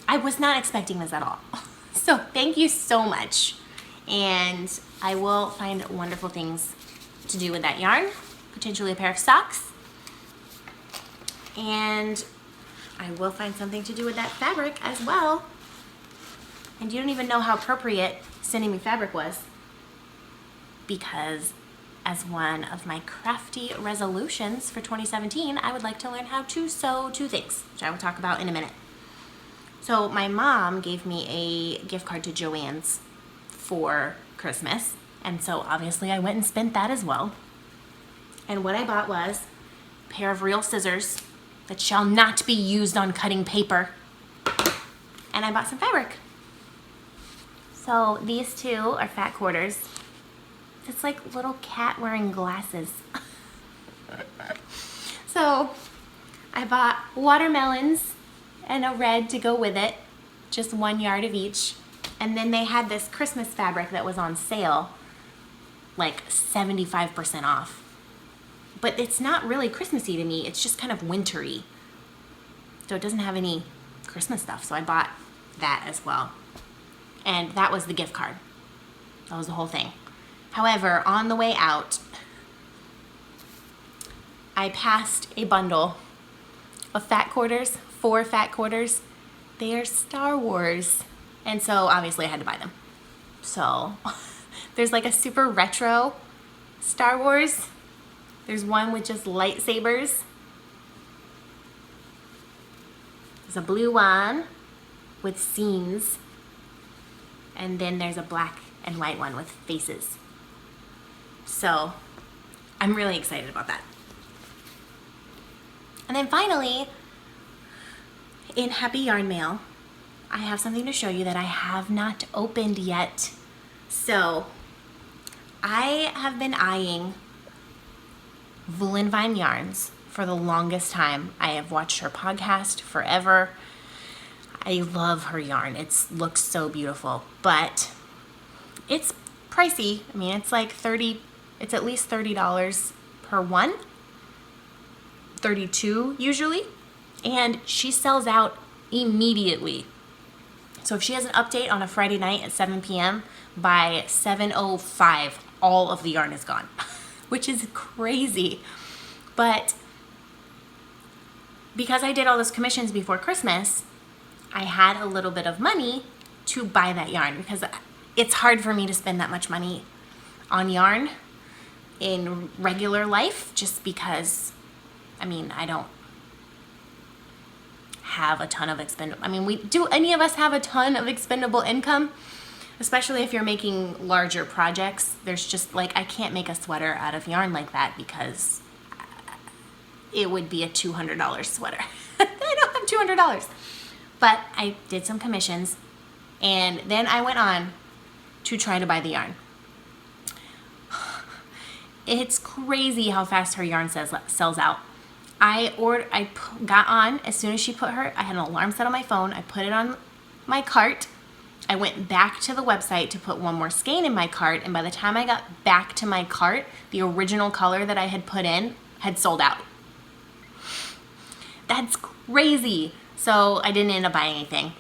I was not expecting this at all. So thank you so much. And I will find wonderful things to do with that yarn, potentially a pair of socks. And I will find something to do with that fabric as well. And you don't even know how appropriate sending me fabric was, because as one of my crafty resolutions for 2017, I would like to learn how to sew 2 things, which I will talk about in a minute. So my mom gave me a gift card to Joann's for Christmas, and so obviously I went and spent that as well. And what I bought was a pair of real scissors that shall not be used on cutting paper, and I bought some fabric. So these 2 are fat quarters. It's like little cat wearing glasses. So I bought watermelons and a red to go with it, just 1 yard of each. And then they had this Christmas fabric that was on sale, like 75% off. But it's not really Christmassy to me, it's just kind of wintry. So it doesn't have any Christmas stuff, so I bought that as well. And that was the gift card. That was the whole thing. However, on the way out, I passed a bundle of fat quarters, 4 fat quarters. They are Star Wars. And so obviously I had to buy them. So there's like a super retro Star Wars. There's one with just lightsabers. There's a blue one with scenes. And then there's a black and white one with faces. So I'm really excited about that. And then finally, in Happy Yarn Mail, I have something to show you that I have not opened yet. So I have been eyeing Voulin Vine Yarns for the longest time. I have watched her podcast forever. I love her yarn. It looks so beautiful. But It's pricey. I mean, it's like it's at least $30 per one, 32 usually, and she sells out immediately. So if she has an update on a Friday night at 7 p.m., by 7:05, all of the yarn is gone, which is crazy. But because I did all those commissions before Christmas, I had a little bit of money to buy that yarn, because it's hard for me to spend that much money on yarn in regular life, just because, I mean, I don't have a ton of expendable, I mean, do any of us have a ton of expendable income? Especially if you're making larger projects. There's just like, I can't make a sweater out of yarn like that, because it would be a $200 sweater. I don't have $200. But I did some commissions, and then I went on to try to buy the yarn. It's crazy how fast her yarn sells out. I got on as soon as she put her, I had an alarm set on my phone. I put it on my cart. I went back to the website to put one more skein in my cart, and by the time I got back to my cart, the original color that I had put in had sold out. That's crazy. So I didn't end up buying anything.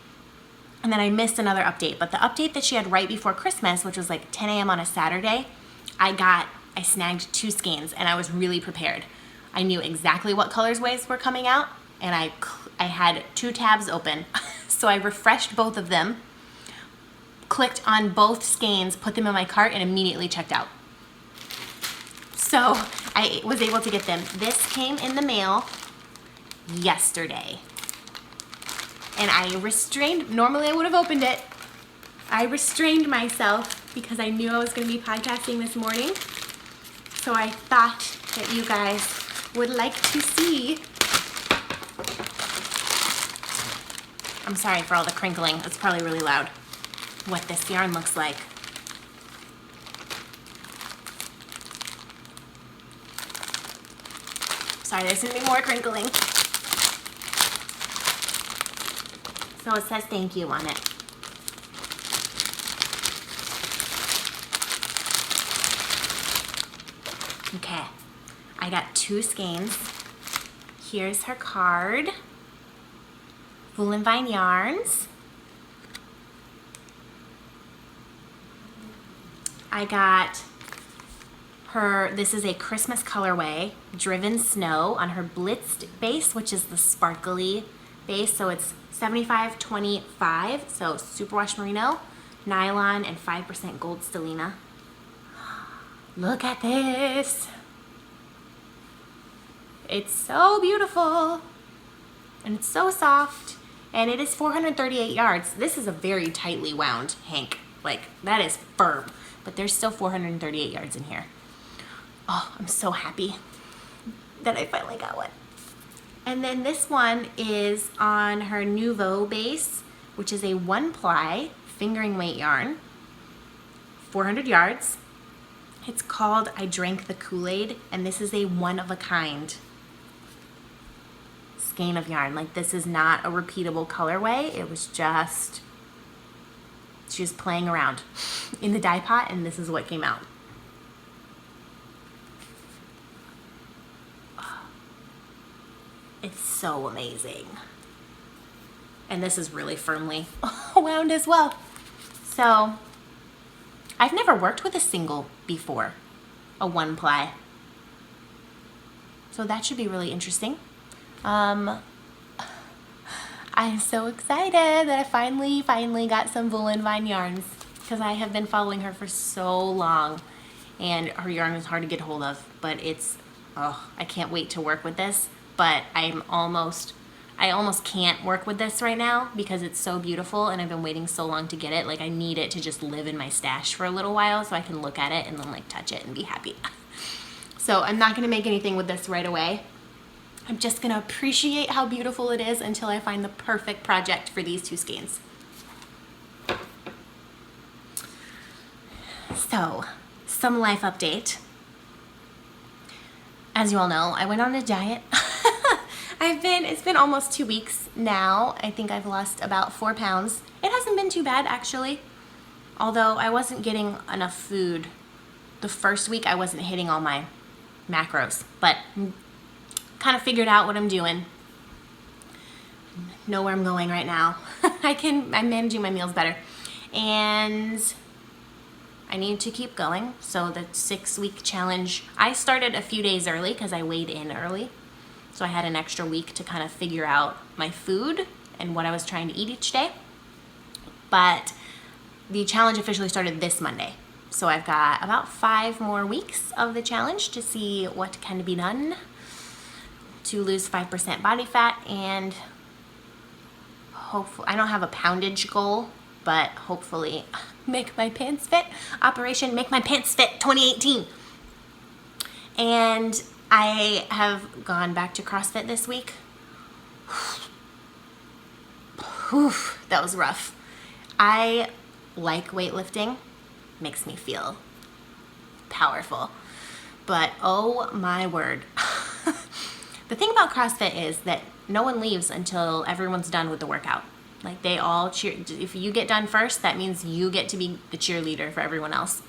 And then I missed another update, but the update that she had right before Christmas, which was like 10 a.m. on a Saturday, I snagged 2 skeins, and I was really prepared. I knew exactly what colorways were coming out, and I had 2 tabs open. So I refreshed both of them, clicked on both skeins, put them in my cart, and immediately checked out. So I was able to get them. This came in the mail yesterday. And I normally I would have opened it. I restrained myself because I knew I was going to be podcasting this morning. So I thought that you guys would like to see. I'm sorry for all the crinkling. It's probably really loud. What this yarn looks like. Sorry, there's gonna be more crinkling. So it says thank you on it. Okay, I got 2 skeins. Here's her card. Wool and Vine Yarns. I got her, this is a Christmas colorway, Driven Snow, on her Blitzed Face, which is the sparkly base. So it's 75-25, so superwash merino, nylon, and 5% gold stellina. Look at this. It's so beautiful, and it's so soft, and it is 438 yards. This is a very tightly wound hank. Like, that is firm. But there's still 438 yards in here. Oh, I'm so happy that I finally got one. And then this one is on her Nouveau base, which is a 1-ply fingering weight yarn, 400 yards. It's called I Drink the KoolAid, and this is a one-of-a-kind skein of yarn. Like, this is not a repeatable colorway. It was just, she was playing around in the dye pot, and this is what came out. It's so amazing. And this is really firmly wound as well. So I've never worked with a single before, a 1-ply. So that should be really interesting. I'm so excited that I finally got some Wool and Vine yarns, because I have been following her for so long, and her yarn is hard to get hold of, but it's, oh, I can't wait to work with this. But I almost can't work with this right now because it's so beautiful, and I've been waiting so long to get it. Like, I need it to just live in my stash for a little while so I can look at it and then like touch it and be happy. So I'm not gonna make anything with this right away. I'm just gonna appreciate how beautiful it is until I find the perfect project for these 2 skeins. So, some life update. As you all know, I went on a diet. It's been almost 2 weeks now. I think I've lost about 4 pounds. It hasn't been too bad, actually. Although I wasn't getting enough food. The first week I wasn't hitting all my macros, but kind of figured out what I'm doing. Know where I'm going right now. I'm managing my meals better. And I need to keep going. So the 6-week challenge, I started a few days early because I weighed in early. So I had an extra week to kind of figure out my food and what I was trying to eat each day. But the challenge officially started this Monday. So I've got about 5 more weeks of the challenge to see what can be done to lose 5% body fat, and hopefully, I don't have a poundage goal, but hopefully make my pants fit. Operation Make My Pants Fit 2018. And I have gone back to CrossFit this week. Whew, that was rough. I like weightlifting. Makes me feel powerful. But oh my word. The thing about CrossFit is that no one leaves until everyone's done with the workout. Like, they all cheer. If you get done first, that means you get to be the cheerleader for everyone else.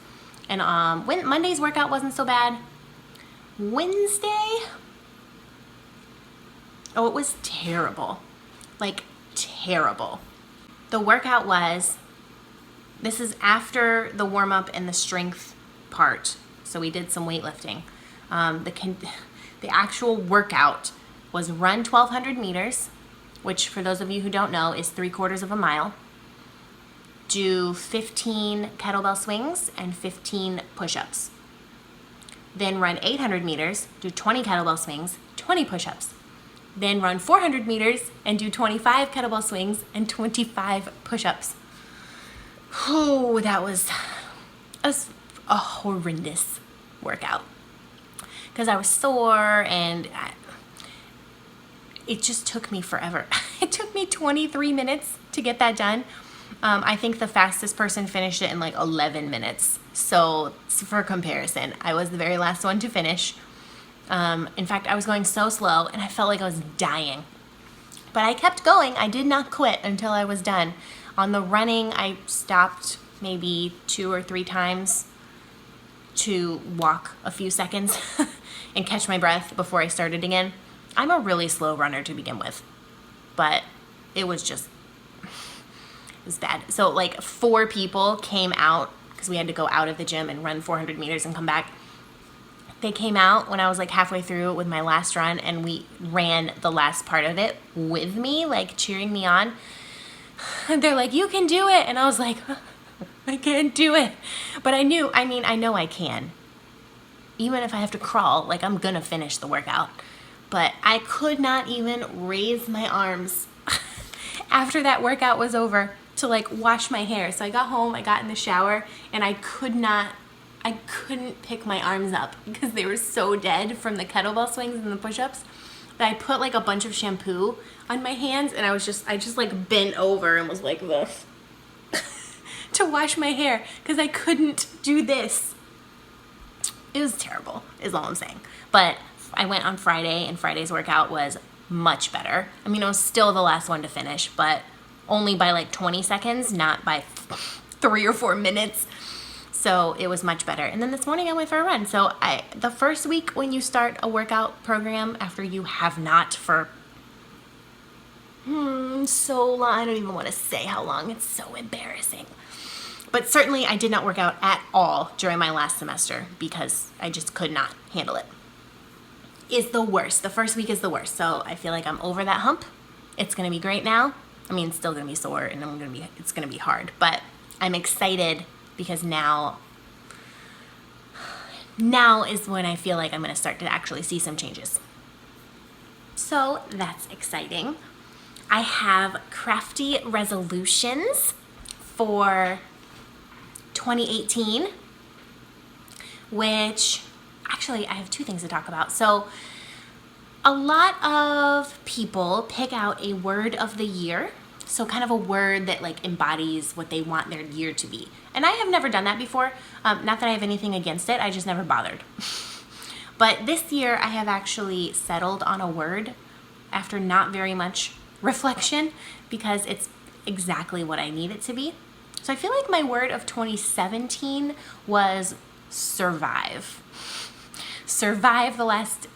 And when Monday's workout wasn't so bad. Wednesday, oh, it was terrible. Like, terrible. The workout was, this is after the warm-up and the strength part. So we did some weightlifting. The actual workout was run 1,200 meters, which for those of you who don't know is 3/4 of a mile. Do 15 kettlebell swings and 15 push-ups. Then run 800 meters, do 20 kettlebell swings, 20 push-ups. Then run 400 meters and do 25 kettlebell swings and 25 push-ups. Oh, that was a horrendous workout. Because I was sore and it just took me forever. It took me 23 minutes to get that done. I think the fastest person finished it in like 11 minutes. So for comparison, I was the very last one to finish. In fact, I was going so slow and I felt like I was dying. But I kept going. I did not quit until I was done. On the running, I stopped maybe 2 or 3 times to walk a few seconds and catch my breath before I started again. I'm a really slow runner to begin with, but it was bad. So like 4 people came out because we had to go out of the gym and run 400 meters and come back. They came out when I was like halfway through with my last run, and we ran the last part of it with me, like cheering me on. And they're like, "You can do it." And I was like, I can't do it. But I know I can. Even if I have to crawl, like, I'm gonna finish the workout. But I could not even raise my arms after that workout was over to like wash my hair. So I got home, I got in the shower, and I couldn't pick my arms up because they were so dead from the kettlebell swings and the push-ups that I put like a bunch of shampoo on my hands, and I just like bent over and was like this to wash my hair because I couldn't do this. It was terrible, is all I'm saying. But I went on Friday, and Friday's workout was much better. I mean, I was still the last one to finish, but only by like 20 seconds, not by 3 or 4 minutes. So it was much better. And then this morning I went for a run. So the first week when you start a workout program after you have not for so long, I don't even want to say how long. It's so embarrassing. But certainly I did not work out at all during my last semester because I just could not handle it. It's the worst. The first week is the worst. So I feel like I'm over that hump. It's going to be great now. I mean, it's still going to be sore and it's going to be hard, but I'm excited because now is when I feel like I'm going to start to actually see some changes. So that's exciting. I have Crafty resolutions for 2018, which actually I have 2 things to talk about. So a lot of people pick out a word of the year. So kind of a word that like embodies what they want their year to be. And I have never done that before. Not that I have anything against it. I just never bothered. But this year I have actually settled on a word after not very much reflection because it's exactly what I need it to be. So I feel like my word of 2017 was survive. Survive the last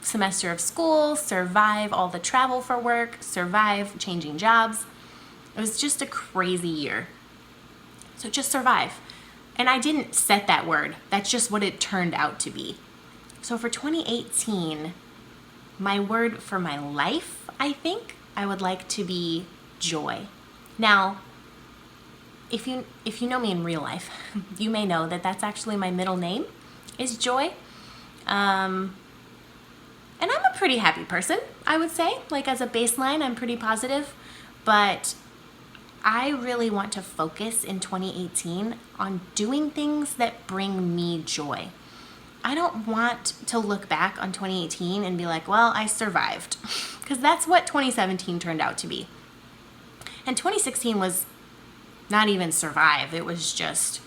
semester of school, survive all the travel for work, survive changing jobs. It was just a crazy year. So just survive. And I didn't set that word. That's just what it turned out to be. So for 2018, my word for my life, I think, I would like to be joy. Now, if you know me in real life, you may know that that's actually my middle name is Joy. And I'm a pretty happy person, I would say. Like as a baseline, I'm pretty positive. But I really want to focus in 2018 on doing things that bring me joy. I don't want to look back on 2018 and be like, well, I survived. Because that's what 2017 turned out to be. And 2016 was not even survive. It was just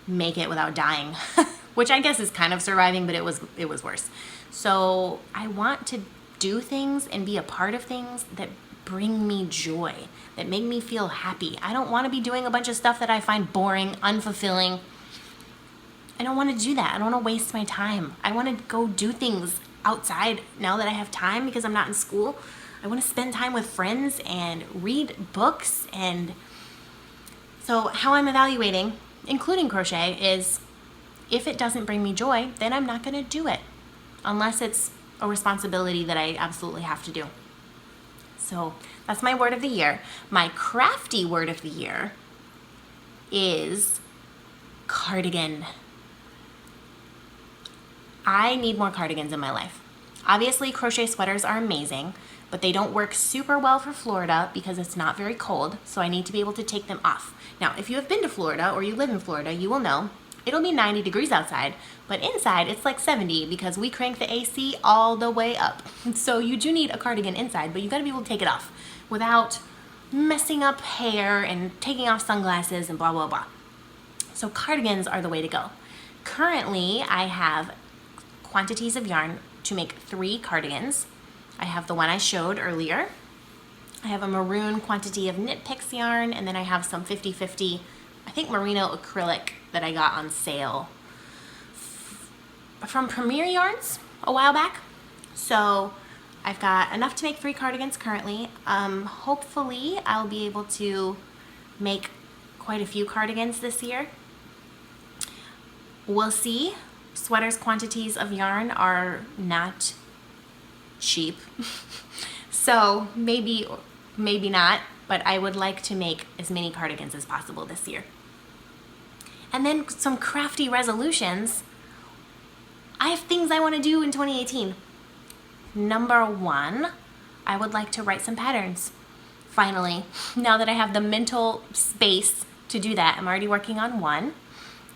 make it without dying, which I guess is kind of surviving, but it was worse. So I want to do things and be a part of things that bring me joy, that make me feel happy. I don't want to be doing a bunch of stuff that I find boring, unfulfilling. I don't want to do that. I don't want to waste my time. I want to go do things outside now that I have time because I'm not in school. I want to spend time with friends and read books. And so how I'm evaluating, including crochet, is if it doesn't bring me joy, then I'm not going to do it unless it's a responsibility that I absolutely have to do. So that's my word of the year. My crafty word of the year is cardigan. I need more cardigans in my life. Obviously, crochet sweaters are amazing, but they don't work super well for Florida because it's not very cold, so I need to be able to take them off. Now, if you have been to Florida or you live in Florida, you will know it'll be 90 degrees outside, but inside it's like 70 because we crank the AC all the way up. So you do need a cardigan inside, but you gotta be able to take it off without messing up hair and taking off sunglasses and blah, blah, blah. So cardigans are the way to go. Currently, I have quantities of yarn to make 3 cardigans. I have the one I showed earlier. I have a maroon quantity of Knit Picks yarn, and then I have some 50/50, I think merino acrylic that I got on sale from Premier Yarns a while back. So I've got enough to make 3 cardigans currently. Hopefully I'll be able to make quite a few cardigans this year. We'll see. Sweaters quantities of yarn are not cheap. So maybe not, but I would like to make as many cardigans as possible this year. And then some crafty resolutions. I have things I want to do in 2018. Number 1, I would like to write some patterns. Finally, now that I have the mental space to do that, I'm already working on one.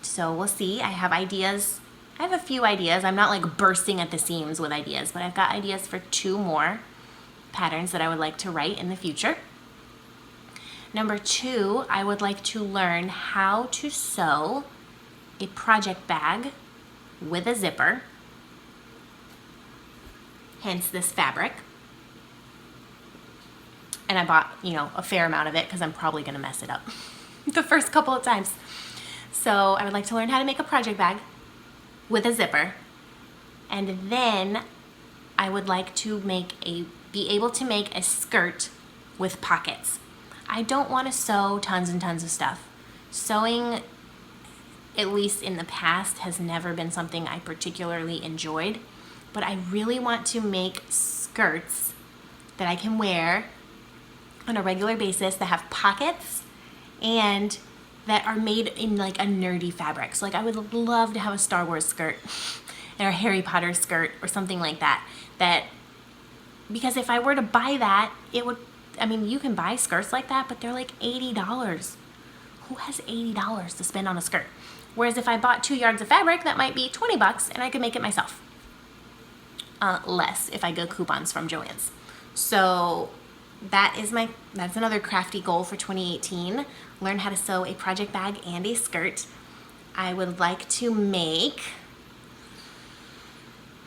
So we'll see. I have ideas. I have a few ideas. I'm not like bursting at the seams with ideas, but I've got ideas for 2 more patterns that I would like to write in the future. Number 2, I would like to learn how to sew a project bag with a zipper, hence this fabric. And I bought, a fair amount of it because I'm probably going to mess it up the first couple of times. So I would like to learn how to make a project bag with a zipper. And then I would like to be able to make a skirt with pockets. I don't want to sew tons and tons of stuff. Sewing, at least in the past, has never been something I particularly enjoyed, but I really want to make skirts that I can wear on a regular basis that have pockets and that are made in like a nerdy fabric. So like I would love to have a Star Wars skirt or a Harry Potter skirt or something like that. Because if I were to buy that, you can buy skirts like that, but they're like $80. Who has $80 to spend on a skirt? Whereas if I bought 2 yards of fabric, that might be $20 and I could make it myself. Less if I get coupons from Joann's. So that's another crafty goal for 2018. Learn how to sew a project bag and a skirt. I would like to make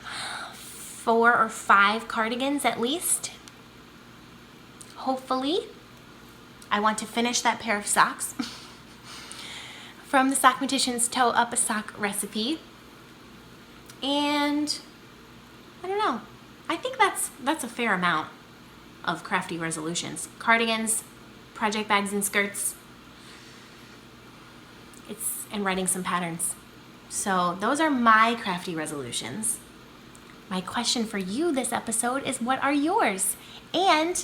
4 or 5 cardigans at least. Hopefully. I want to finish that pair of socks from the Sockmatician's Toe Up a Sock recipe. And I don't know. I think that's a fair amount of crafty resolutions. Cardigans, project bags and skirts, and writing some patterns. So those are my crafty resolutions. My question for you this episode is, what are yours? And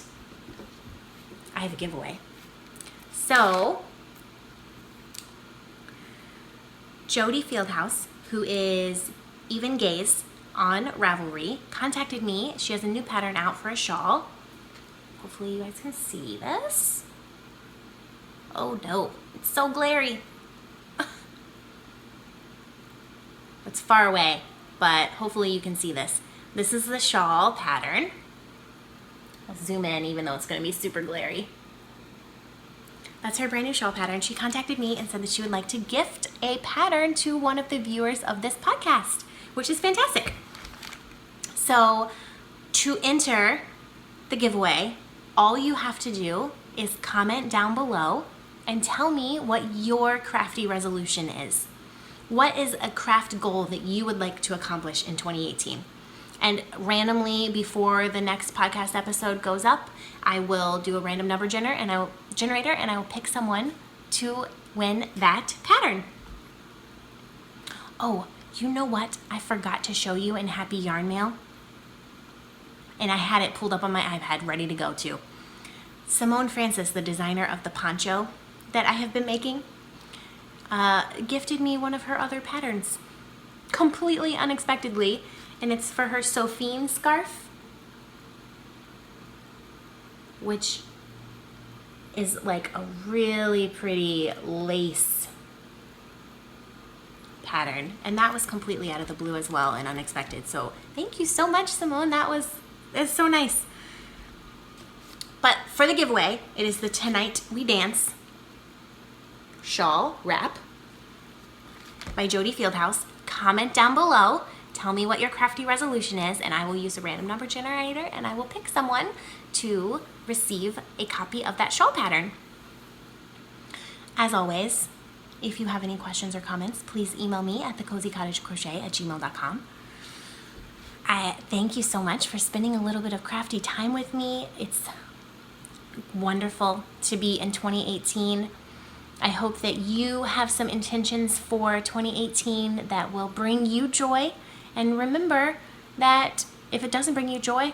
I have a giveaway. So Jody Fieldhouse, who is Even Gaze on Ravelry, contacted me. She has a new pattern out for a shawl. Hopefully you guys can see this. Oh no, it's so glary. It's far away, but hopefully you can see this. This is the shawl pattern. I'll zoom in even though it's gonna be super glary. That's her brand new shawl pattern. She contacted me and said that she would like to gift a pattern to one of the viewers of this podcast, which is fantastic. So to enter the giveaway, all you have to do is comment down below and tell me what your crafty resolution is. What is a craft goal that you would like to accomplish in 2018? And randomly, before the next podcast episode goes up, I will do a random number generator and I will pick someone to win that pattern. Oh, you know what? I forgot to show you in Happy Yarn Mail. And I had it pulled up on my iPad ready to go too. Simone Francis, the designer of the poncho that I have been making, gifted me one of her other patterns completely unexpectedly, and it's for her Sophine scarf, which is like a really pretty lace pattern, and that was completely out of the blue as well and unexpected. So thank you so much, Simone. It's so nice. But for the giveaway, it is the Tonight We Dance shawl wrap by Jody Fieldhouse. Comment down below, tell me what your crafty resolution is, and I will use a random number generator and I will pick someone to receive a copy of that shawl pattern. As always, if you have any questions or comments, please email me at thecozycottagecrochet@gmail.com. I thank you so much for spending a little bit of crafty time with me. It's wonderful to be in 2018. I hope that you have some intentions for 2018 that will bring you joy. And remember that if it doesn't bring you joy,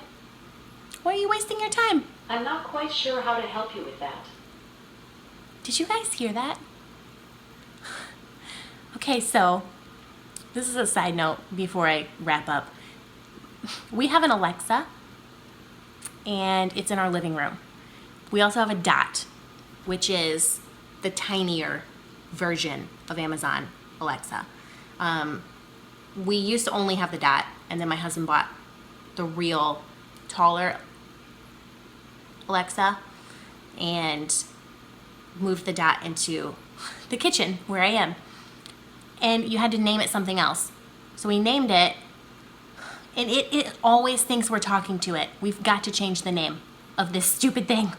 why are you wasting your time? I'm not quite sure how to help you with that. Did you guys hear that? Okay, so this is a side note before I wrap up. We have an Alexa, and it's in our living room. We also have a Dot, which is the tinier version of Amazon Alexa. We used to only have the Dot, and then my husband bought the real taller Alexa and moved the Dot into the kitchen where I am. And you had to name it something else. So we named it, and it always thinks we're talking to it. We've got to change the name of this stupid thing,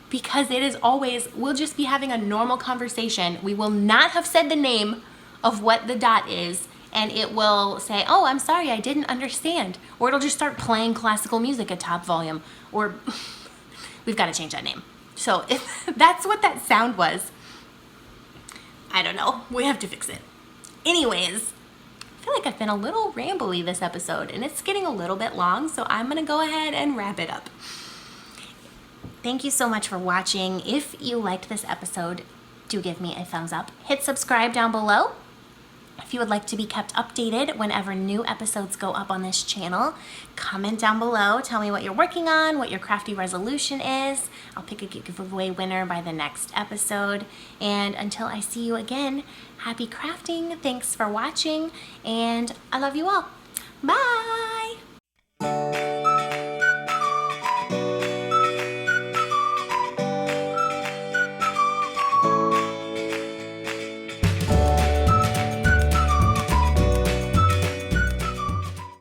because it is always, we'll just be having a normal conversation. We will not have said the name of what the Dot is, and it will say, oh, I'm sorry, I didn't understand. Or it'll just start playing classical music at top volume. Or we've got to change that name. So if that's what that sound was, I don't know. We have to fix it. Anyways, I feel like I've been a little rambly this episode, and it's getting a little bit long, so I'm going to go ahead and wrap it up. Thank you so much for watching. If you liked this episode, do give me a thumbs up. Hit subscribe down below if you would like to be kept updated whenever new episodes go up on this channel. Comment down below. Tell me what you're working on, what your crafty resolution is. I'll pick a giveaway winner by the next episode. And until I see you again, happy crafting. Thanks for watching, and I love you all. Bye!